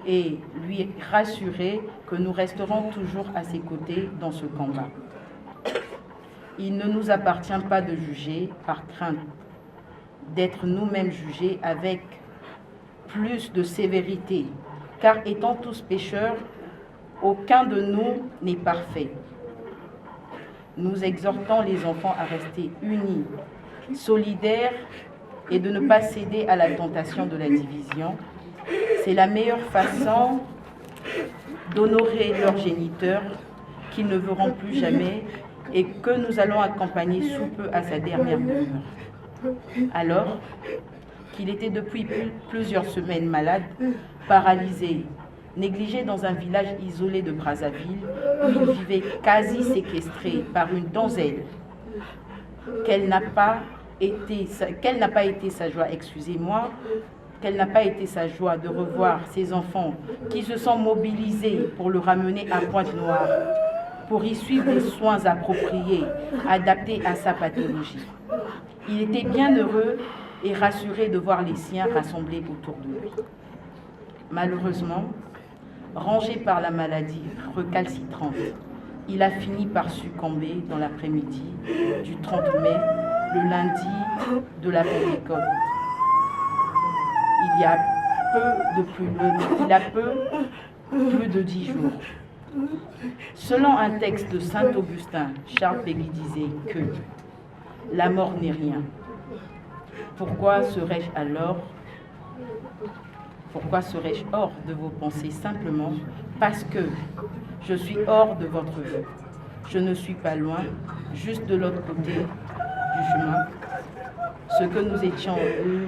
et lui rassurer que nous resterons toujours à ses côtés dans ce combat. Il ne nous appartient pas de juger par crainte d'être nous-mêmes jugés avec plus de sévérité, car étant tous pécheurs, aucun de nous n'est parfait. Nous exhortons les enfants à rester unis, solidaires et de ne pas céder à la tentation de la division. C'est la meilleure façon d'honorer leurs géniteurs qu'ils ne verront plus jamais et que nous allons accompagner sous peu à sa dernière demeure. Alors qu'il était depuis plusieurs semaines malade, paralysé, négligé dans un village isolé de Brazzaville, où il vivait quasi séquestré par une donzelle, quelle n'a pas été sa joie, excusez-moi, quelle n'a pas été sa joie de revoir ses enfants qui se sont mobilisés pour le ramener à Pointe-Noire, pour y suivre des soins appropriés, adaptés à sa pathologie. Il était bien heureux et rassuré de voir les siens rassemblés autour de lui. Malheureusement, rangé par la maladie recalcitrante, il a fini par succomber dans l'après-midi du 30 mai, le lundi de la Pentecôte. Il y a plus de 10 jours. Selon un texte de Saint Augustin, Charles Péguy disait que la mort n'est rien. Pourquoi serais-je alors Pourquoi serais-je hors de vos pensées simplement parce que je suis hors de votre vue? Je ne suis pas loin, juste de l'autre côté du chemin. Ce que nous étions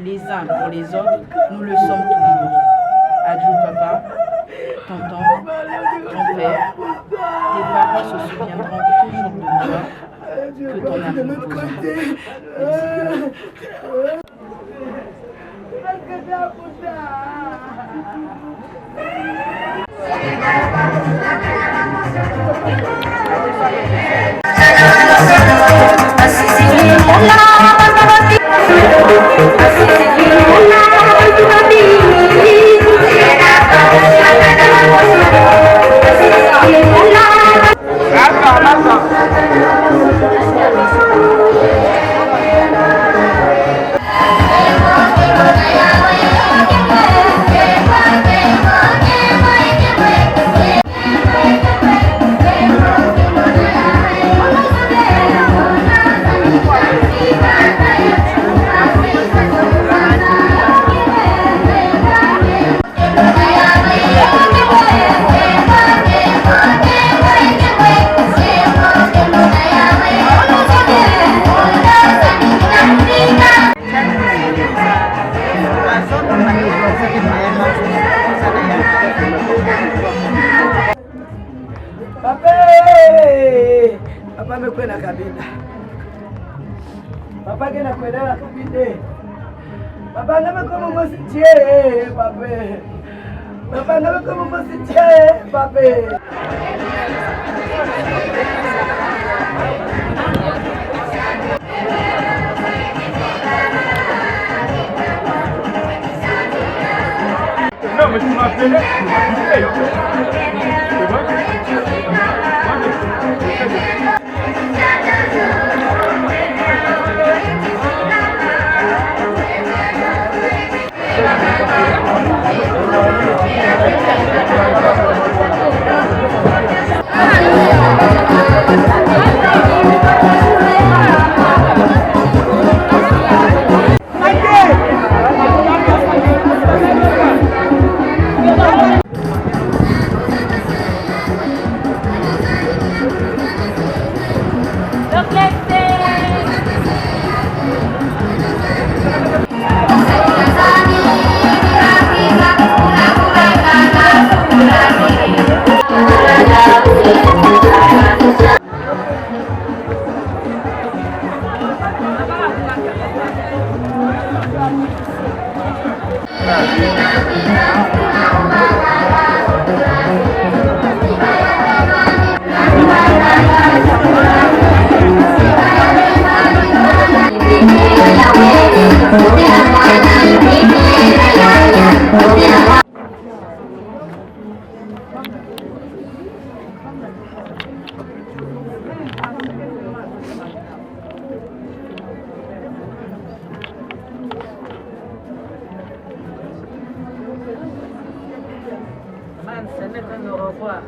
les uns pour les autres, nous le sommes toujours. Adieu papa, tonton, grand-père, tes parents se souviendront toujours de toi, que ton amour Papa me kwenda kabisa. Papa kena kwenda kabisa. Papa ngame kama msitie papa. Papa ngame kama msitie papa. Non mais tu m'appelles, au revoir.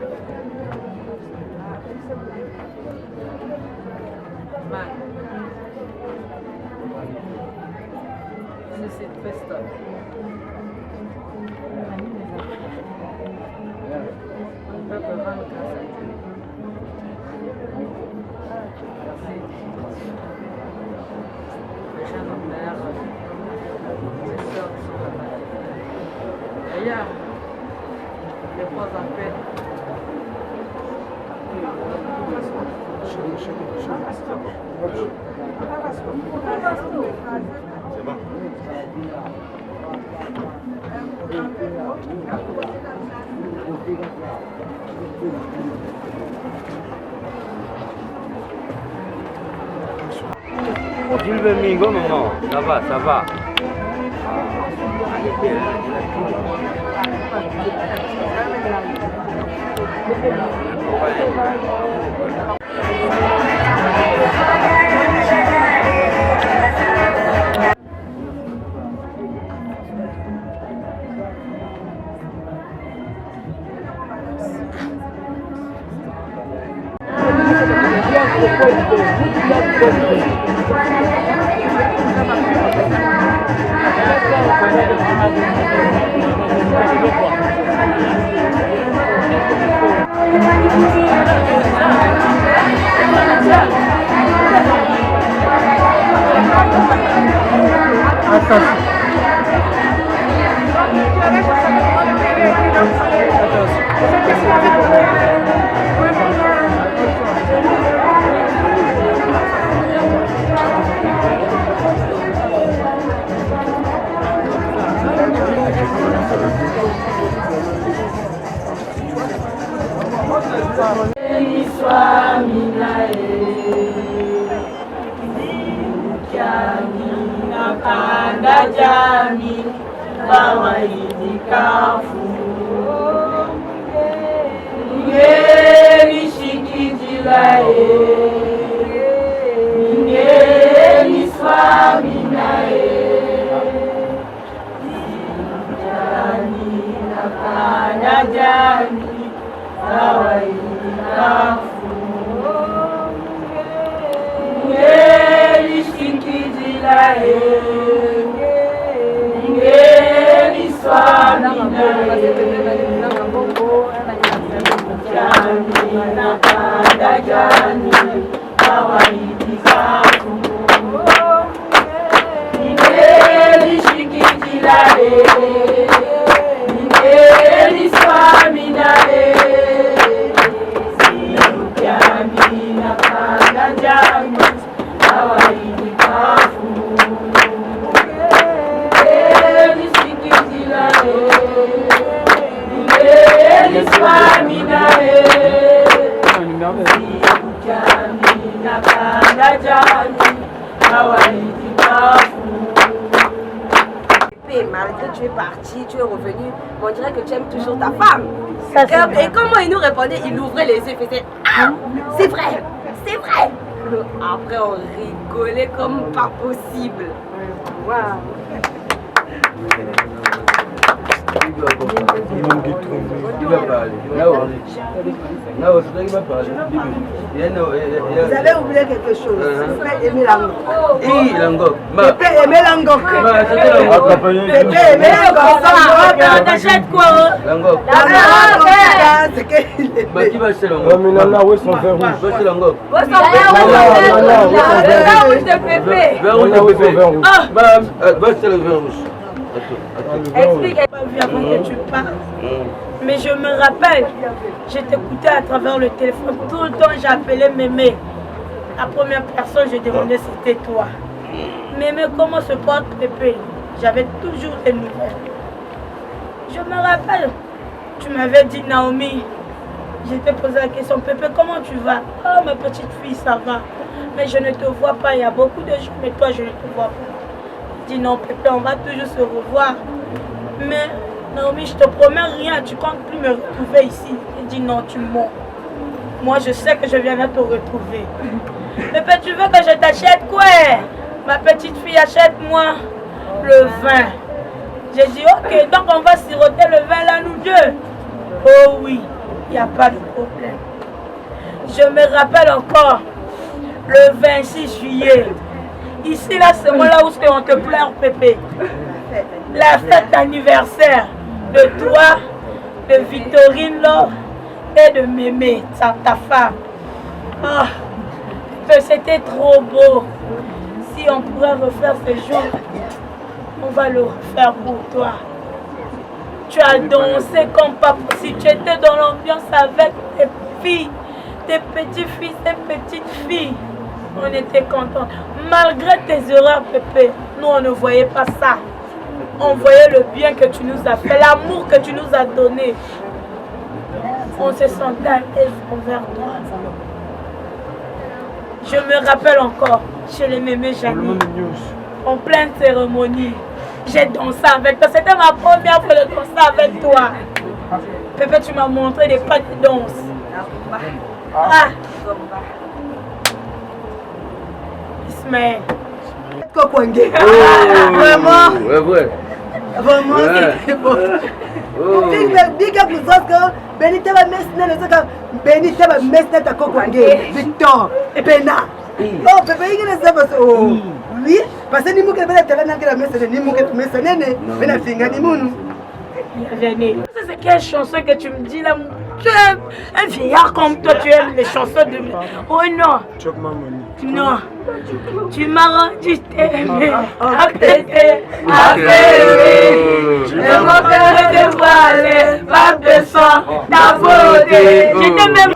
C'est cette festa. On peut rendre grâce à Dieu. Merci. Les gens de mère, les sœurs sont là-bas. D'ailleurs, les trois en paix. C'est bon. Gilbert Mingo, maman, ça va, ça va. Thank you. Malgré que tu es parti, tu es revenu, on dirait que tu aimes toujours ta femme. Et comment il nous répondait? Il ouvrait les yeux et faisait ah, c'est vrai, c'est vrai. Après on rigolait comme pas possible. Waouh. Vous avez oublié quelque chose. Pépé aimait l'angok. Pépé aimait l'angok. Pépé aimait l'angok. T'achètes quoi? L'angok. C'est qu'il est. Qui va acheter l'angok? Mais là, où est son verre rouge? Où est l'angok? Où est son verre rouge de Pépé? Verre rouge de Pépé. Va acheter le verre rouge. Explique avant que tu parles. Mais je me rappelle, je t'écoutais à travers le téléphone. Tout le temps, j'appelais Mémé. La première personne, je demandais c'était toi. Mémé, comment se porte Pépé? J'avais toujours des nouvelles. Je me rappelle, tu m'avais dit Naomi. Je t'ai posé la question, Pépé, comment tu vas? Oh, ma petite fille, ça va. Mais je ne te vois pas, il y a beaucoup de gens, mais toi, je ne te vois pas. Je dis non, Pépé, on va toujours se revoir. Mais Naomi, je te promets rien, tu comptes plus me retrouver ici. Il dit non, tu mens. Moi, je sais que je viendrai te retrouver. Pépé, tu veux que je t'achète quoi? Ma petite fille, achète-moi le vin. J'ai dit ok, donc on va siroter le vin là, nous deux. Oh oui, il n'y a pas de problème. Je me rappelle encore le 26 juillet. Ici, là, c'est moi là où on te pleure, Pépé. La fête d'anniversaire de toi, de Victorine Laure et de Mémé, ta femme. Oh, c'était trop beau. Si on pourrait refaire ce jour, on va le refaire pour toi. Tu as dansé comme pas possible. Tu étais dans l'ambiance avec tes filles, tes petits-fils, tes petites-filles. On était contents. Malgré tes erreurs, Pépé, nous, on ne voyait pas ça. On voyait le bien que tu nous as fait, l'amour que tu nous as donné. On se sentait à l'aise envers toi. Je me rappelle encore, chez les mémés Jani, en pleine cérémonie, j'ai dansé avec toi. C'était ma première fois de danser avec toi. Pépé, tu m'as montré des pas de danse. Ah. Ismaël. Vraiment. Ouais, vrai. Vraiment, c'était beau. Big up nous autres, Benita va mesner les autres. Benita va mesner ta coco Victor, Pena. Oh, Pépé, il est là. Oh. lui parce que ni muke bela tala nangela message ni muke message nene bena finga ni munu. C'est quelle chanson que tu me dis là? Tu es un vieillard comme toi, tu aimes les chansons de... Oh non. Non. Tu m'as rendu t'aimer. Apprêté, et mon cœur est dévoilé, pas de sang, ta beauté. J'étais même...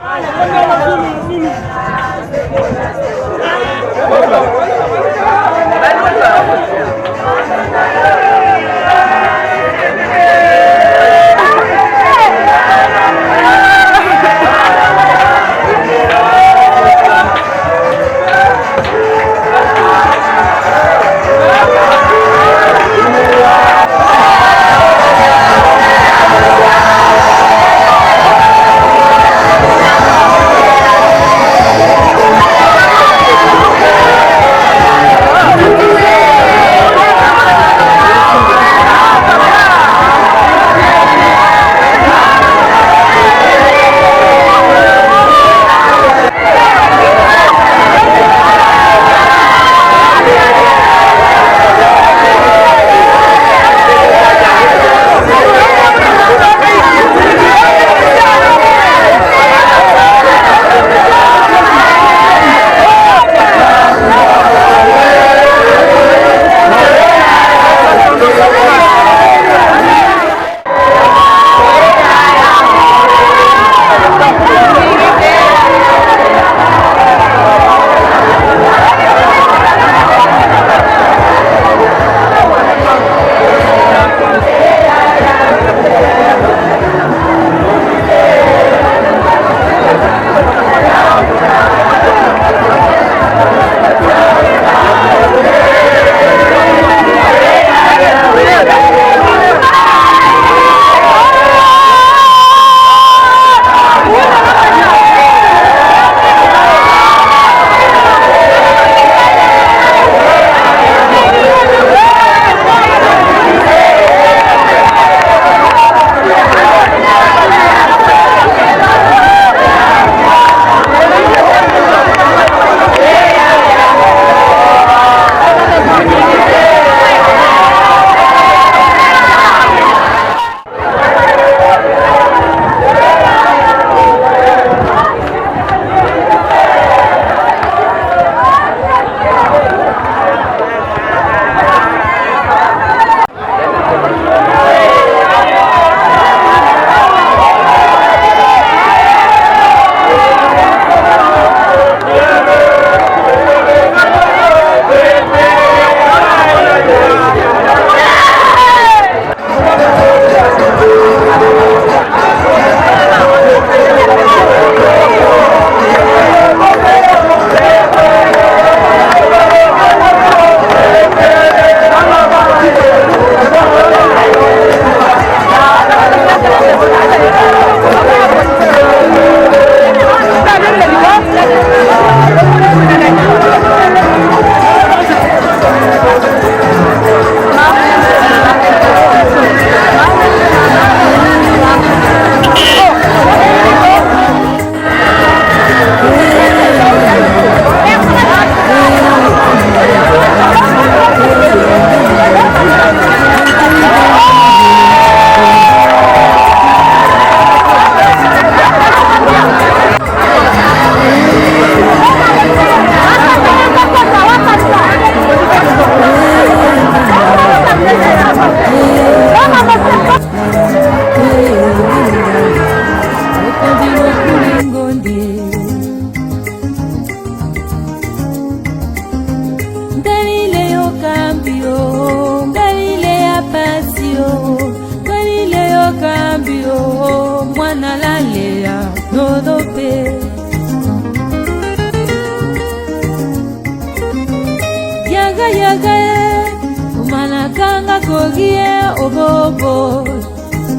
kogie obobo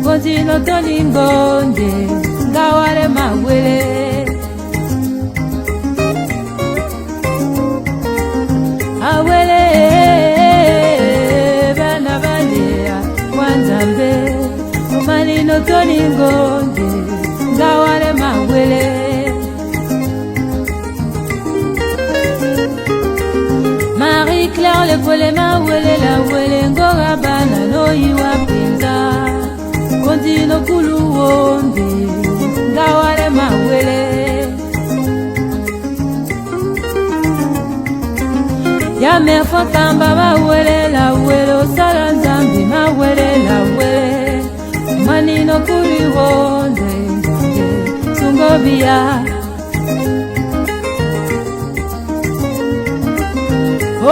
Contino toningonde ngaware mawele awele bana balea wanzambe Manino toningonde ngaware mawele Marie-Claire Amerfo kamba mawele la welo sala nzambi mawele la wele manino kuri wonde sungobia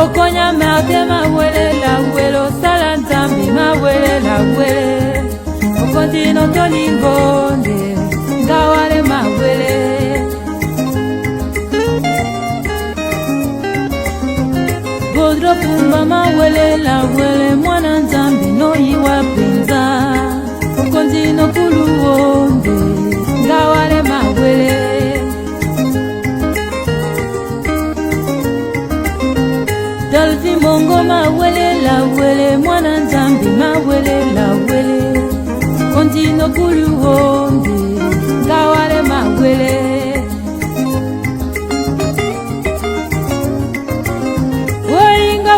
Okonya mate mawele la welo sala nzambi mawele la wele Okondino tolingonde ngawale mawele Godro pumba mawele la wele mwana nzambi no yiwa penza Okondino kuluonde ngawale mawele Dalfi mongo mawele la wele mwana nzambi mawele la wele Okondino kuluonde ngawale mawele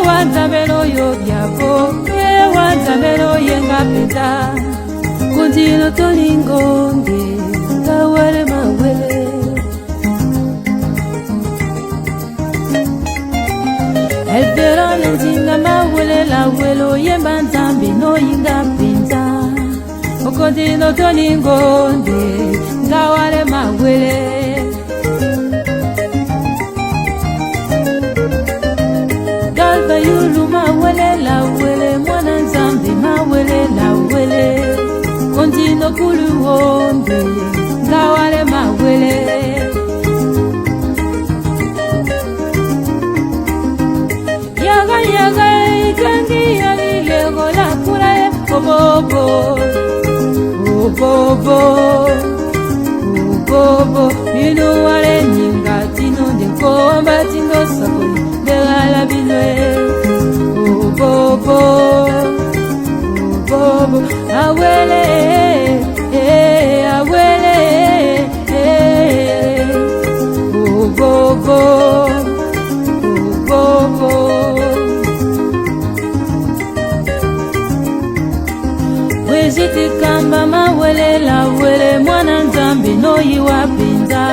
Wanzamelo yo byabo ye wanzamelo yenga peta Kundino tolingonde ngawale mawele Elberane nzinga mawele la welo yemba nzambi no yinga peta Kundino tolingonde ngawale mawele Dalva yulu mawele la wele mwana nzambi mawele la wele Kondino kulu wonde ngawale mawele Yaga yaga ikangi ya milego la kurae Obobo Obobo Obobo Inu wale nyinga tino ndekomba tindo saboni Begala binwe Obobo Obobo Awele Awele Obobo Obobo Wejiti kamba mawele la wele mwana nzambi no yiwa pinza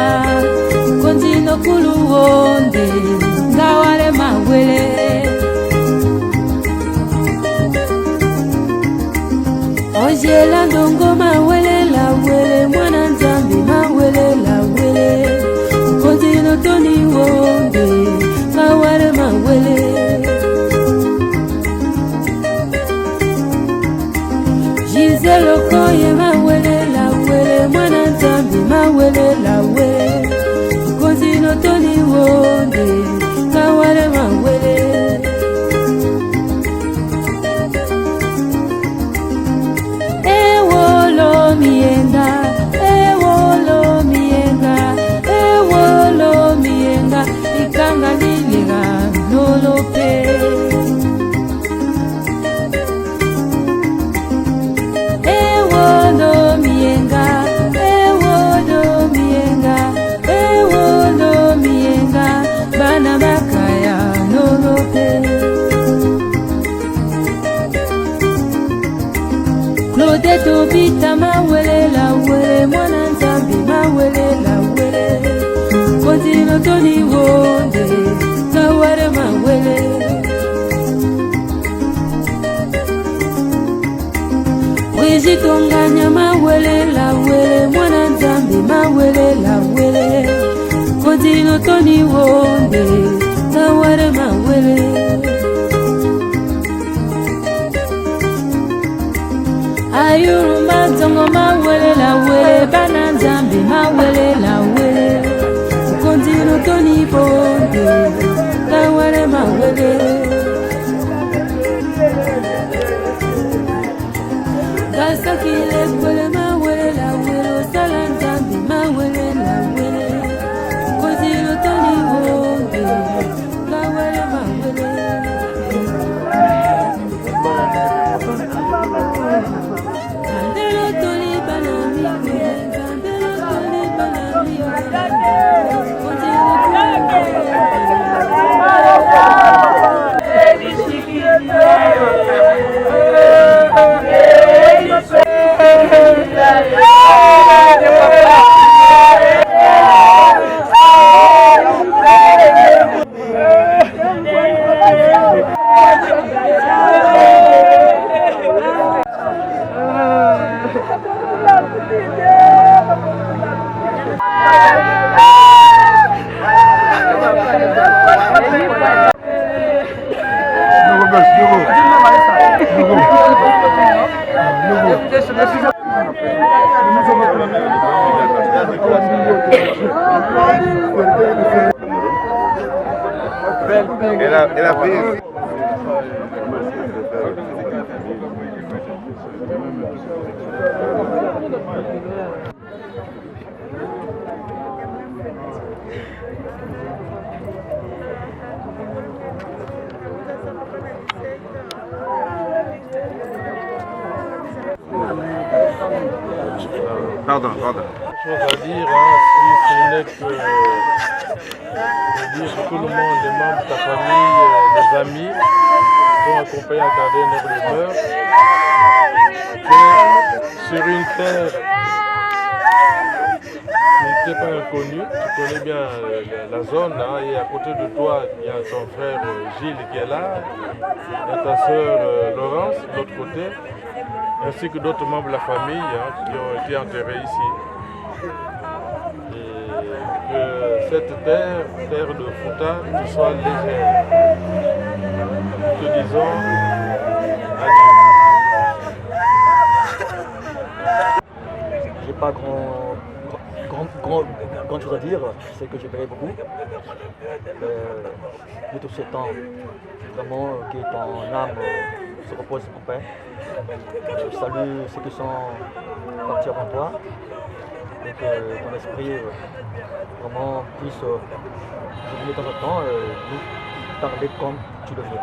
Kondino kuluonde ngawale mawele Ojela ndongo mawele la wele mwana nzambi mawele la wele Kondino toni wonde ngawale mawele Giselo koye mawele la wele mwana nzambi mawele la wele Kondino toni wonde ngawale mawele Ewolo mienga Ewolo mienga Ewolo mienga Ikanga niliga nolope Ewolo mienga Ewolo mienga Ewolo mienga Bana makaya nolope Claude tobita mawele la wele mwana nzambi mawele la wele Kondino toni wonde ngawale mawele Wijitonganya mawele la wele mwana nzambi mawele la wele Kondino toni wonde ngawale mawele Ayuru mazongo mawele Elle a pris. Pardon. Chose à dire, si ce n'est que de dire que tout le monde, les membres de ta famille, les amis, sont accompagnés à garder notre demeure, que sur une terre qui n'était pas inconnue, tu connais bien la zone, hein, et à côté de toi, il y a ton frère Gilles qui est là, et ta soeur Laurence de l'autre côté, ainsi que d'autres membres de la famille qui ont été enterrés ici. Et que cette terre de Fouta, te soit légère. Nous te disons adieu. J'ai pas grand chose à dire, c'est que j'ai payé beaucoup. De tout ce temps, vraiment que ton âme se repose en paix. Je salue ceux qui sont partis avant toi et que ton esprit vraiment puisse revenir de temps en temps et nous parler comme tu le veux.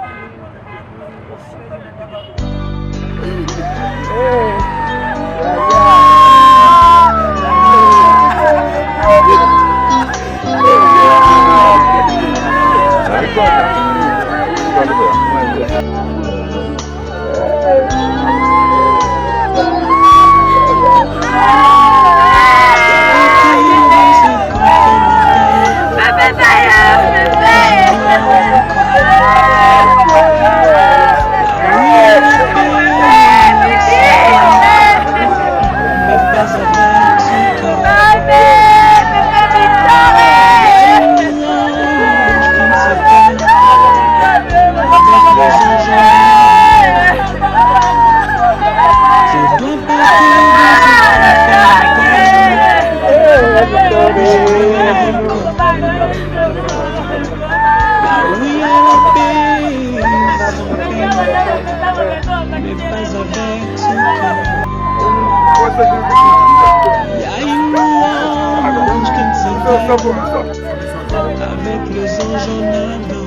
Avec les anges en Adam.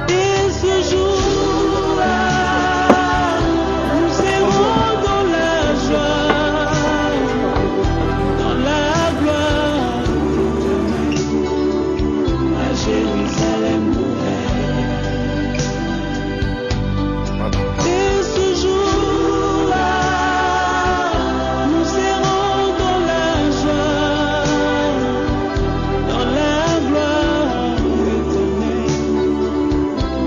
Et ce jour-là, nous serons dans la joie, dans la gloire, à Jérusalem nouvelle. Et ce jour-là, nous serons dans la joie, dans la gloire éternelle,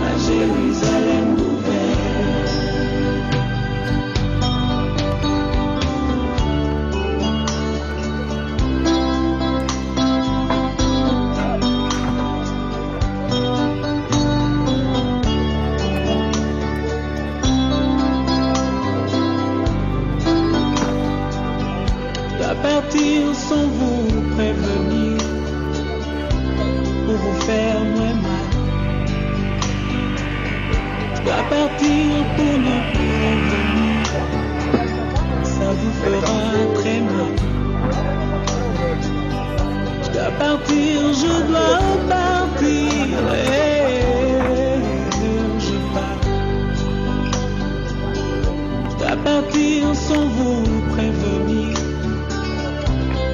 à Jérusalem nouvelle. À partir sans vous prévenir, pour vous faire moins mal. Je dois partir pour ne plus revenir, ça vous fera très mal. Je dois partir, je dois partir, je pars. Je dois partir sans vous prévenir,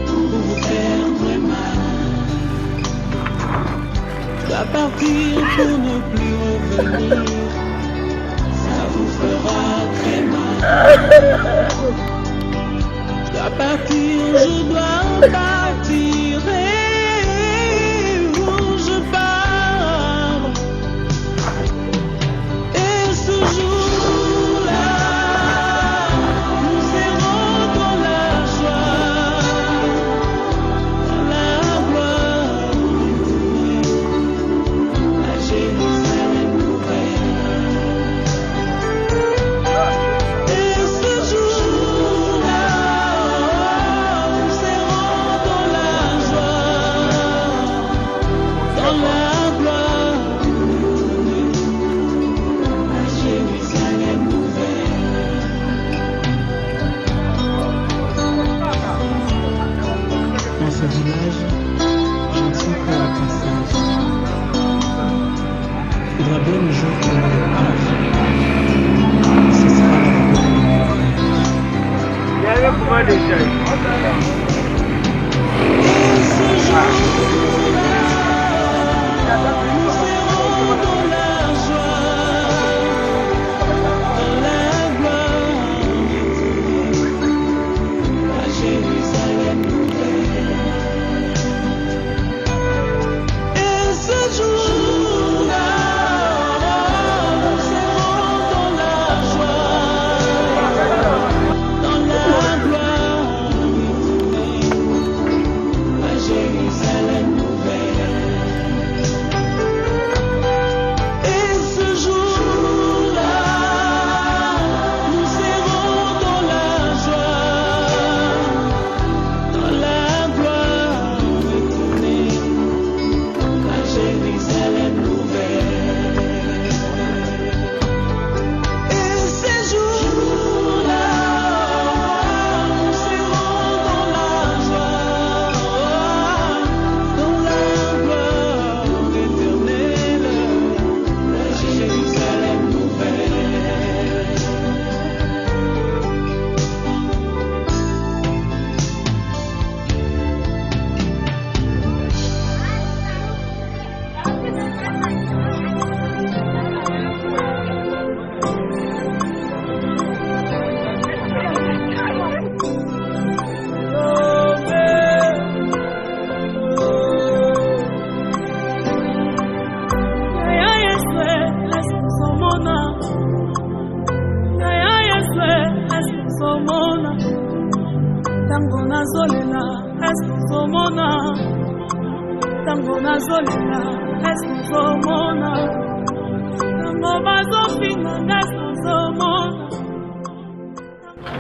pour vous faire très mal. Je dois partir pour ne plus revenir, ça vous fera très mal. Je dois partir, je dois partir, où je pars. Et ce jour-là, nous serons dans la joie, dans la gloire éternelle, à Jérusalem nouvelle. notre village, chanson pour le passage. Il faudra bien le jour qu'à la fin, ce sera la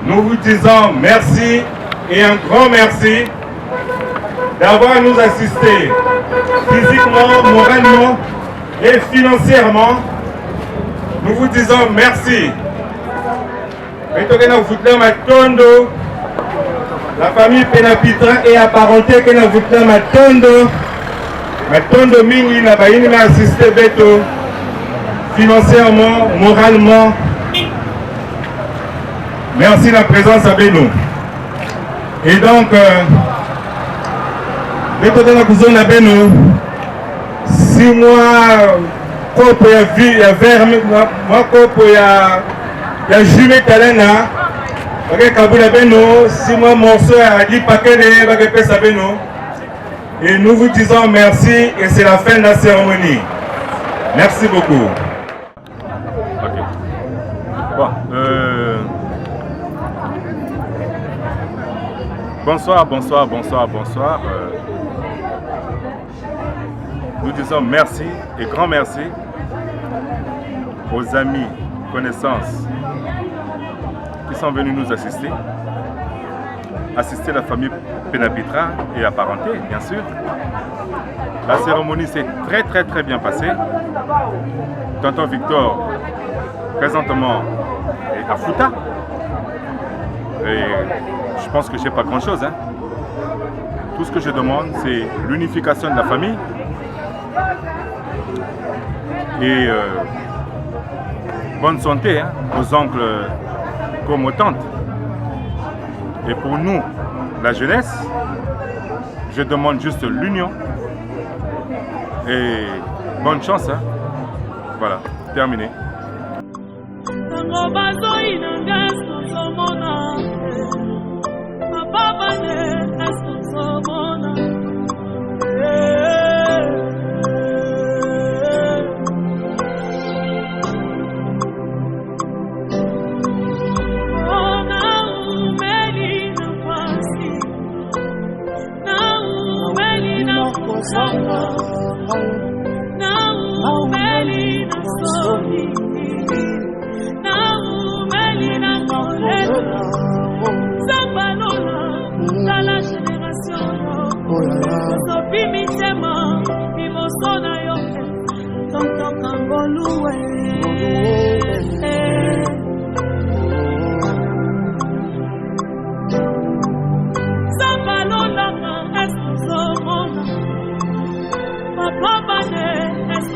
Nous vous disons merci et un grand merci d'avoir nous assisté physiquement, moralement et financièrement. Nous vous disons merci. La famille Penapitra est apparentée que nous vous Matondo mingi na baini na assisté beto financièrement, moralement. Merci la présence avec nous. Et donc, beto de la cousine avec nous. 6 mois, copo ya vie, ya verme, moi copo ya jumet talena. Ok, kabula avec nous. 6 mois morceau à 10 paquets de bagapes avec nous. Et nous vous disons merci et c'est la fin de la cérémonie. Merci beaucoup. Okay. Bon, bonsoir. Nous disons merci et grand merci aux amis, connaissances qui sont venus nous assister la famille Penapitra et apparentés, bien sûr. La cérémonie s'est très bien passée. Tonton Victor, présentement, est à Fouta. Et je pense que je n'ai pas grand-chose. Tout ce que je demande, c'est l'unification de la famille. Et bonne santé aux oncles comme aux tantes. Et pour nous, la jeunesse, je demande juste l'union. Et bonne chance. Voilà, terminé.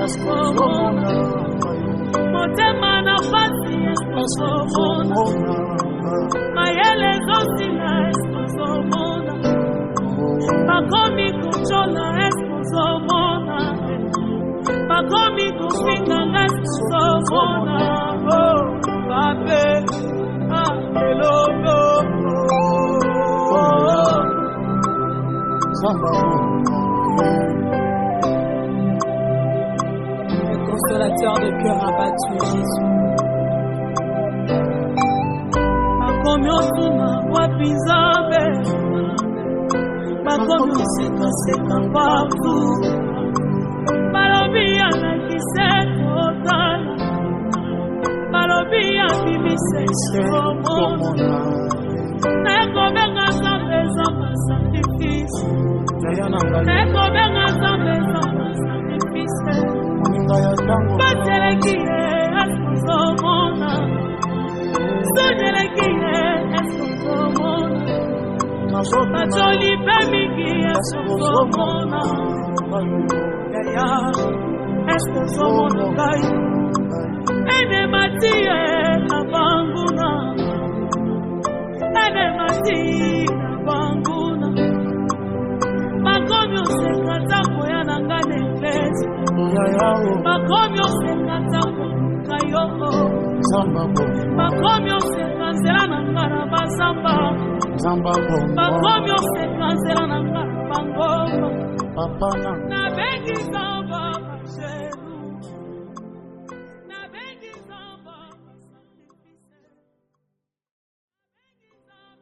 eskozomona motema na pasi eskozomona mayele ezosila eskozomona bakomi kucola eskozomona bakomi kufinganga eskozomona bape akelogo Le consolateur de cœur abattu, Jésus. Bakomi otuna wapi Nzambe, bakomi osekaseka partout, balobi alakise kotala, balobi abimisa esomona, nakobenga Nzambe ezanga sacrifice, nakobenga Nzambe ezanga sacrifice, bateleki ye eskozomona, sojeleki ye eskozomona, bacoli mpe mingi eskozomona, yaya eskozomona ngai, enemati ye na banguna, enemati na banguna, bakomi oseka ntango ya na nga na eglise, bakomi oseka ntango kayoko, bakomi oseka nzela na nga na bazamba, bakomi oseka nzela na nga na bangomba, nabengi Nzambe.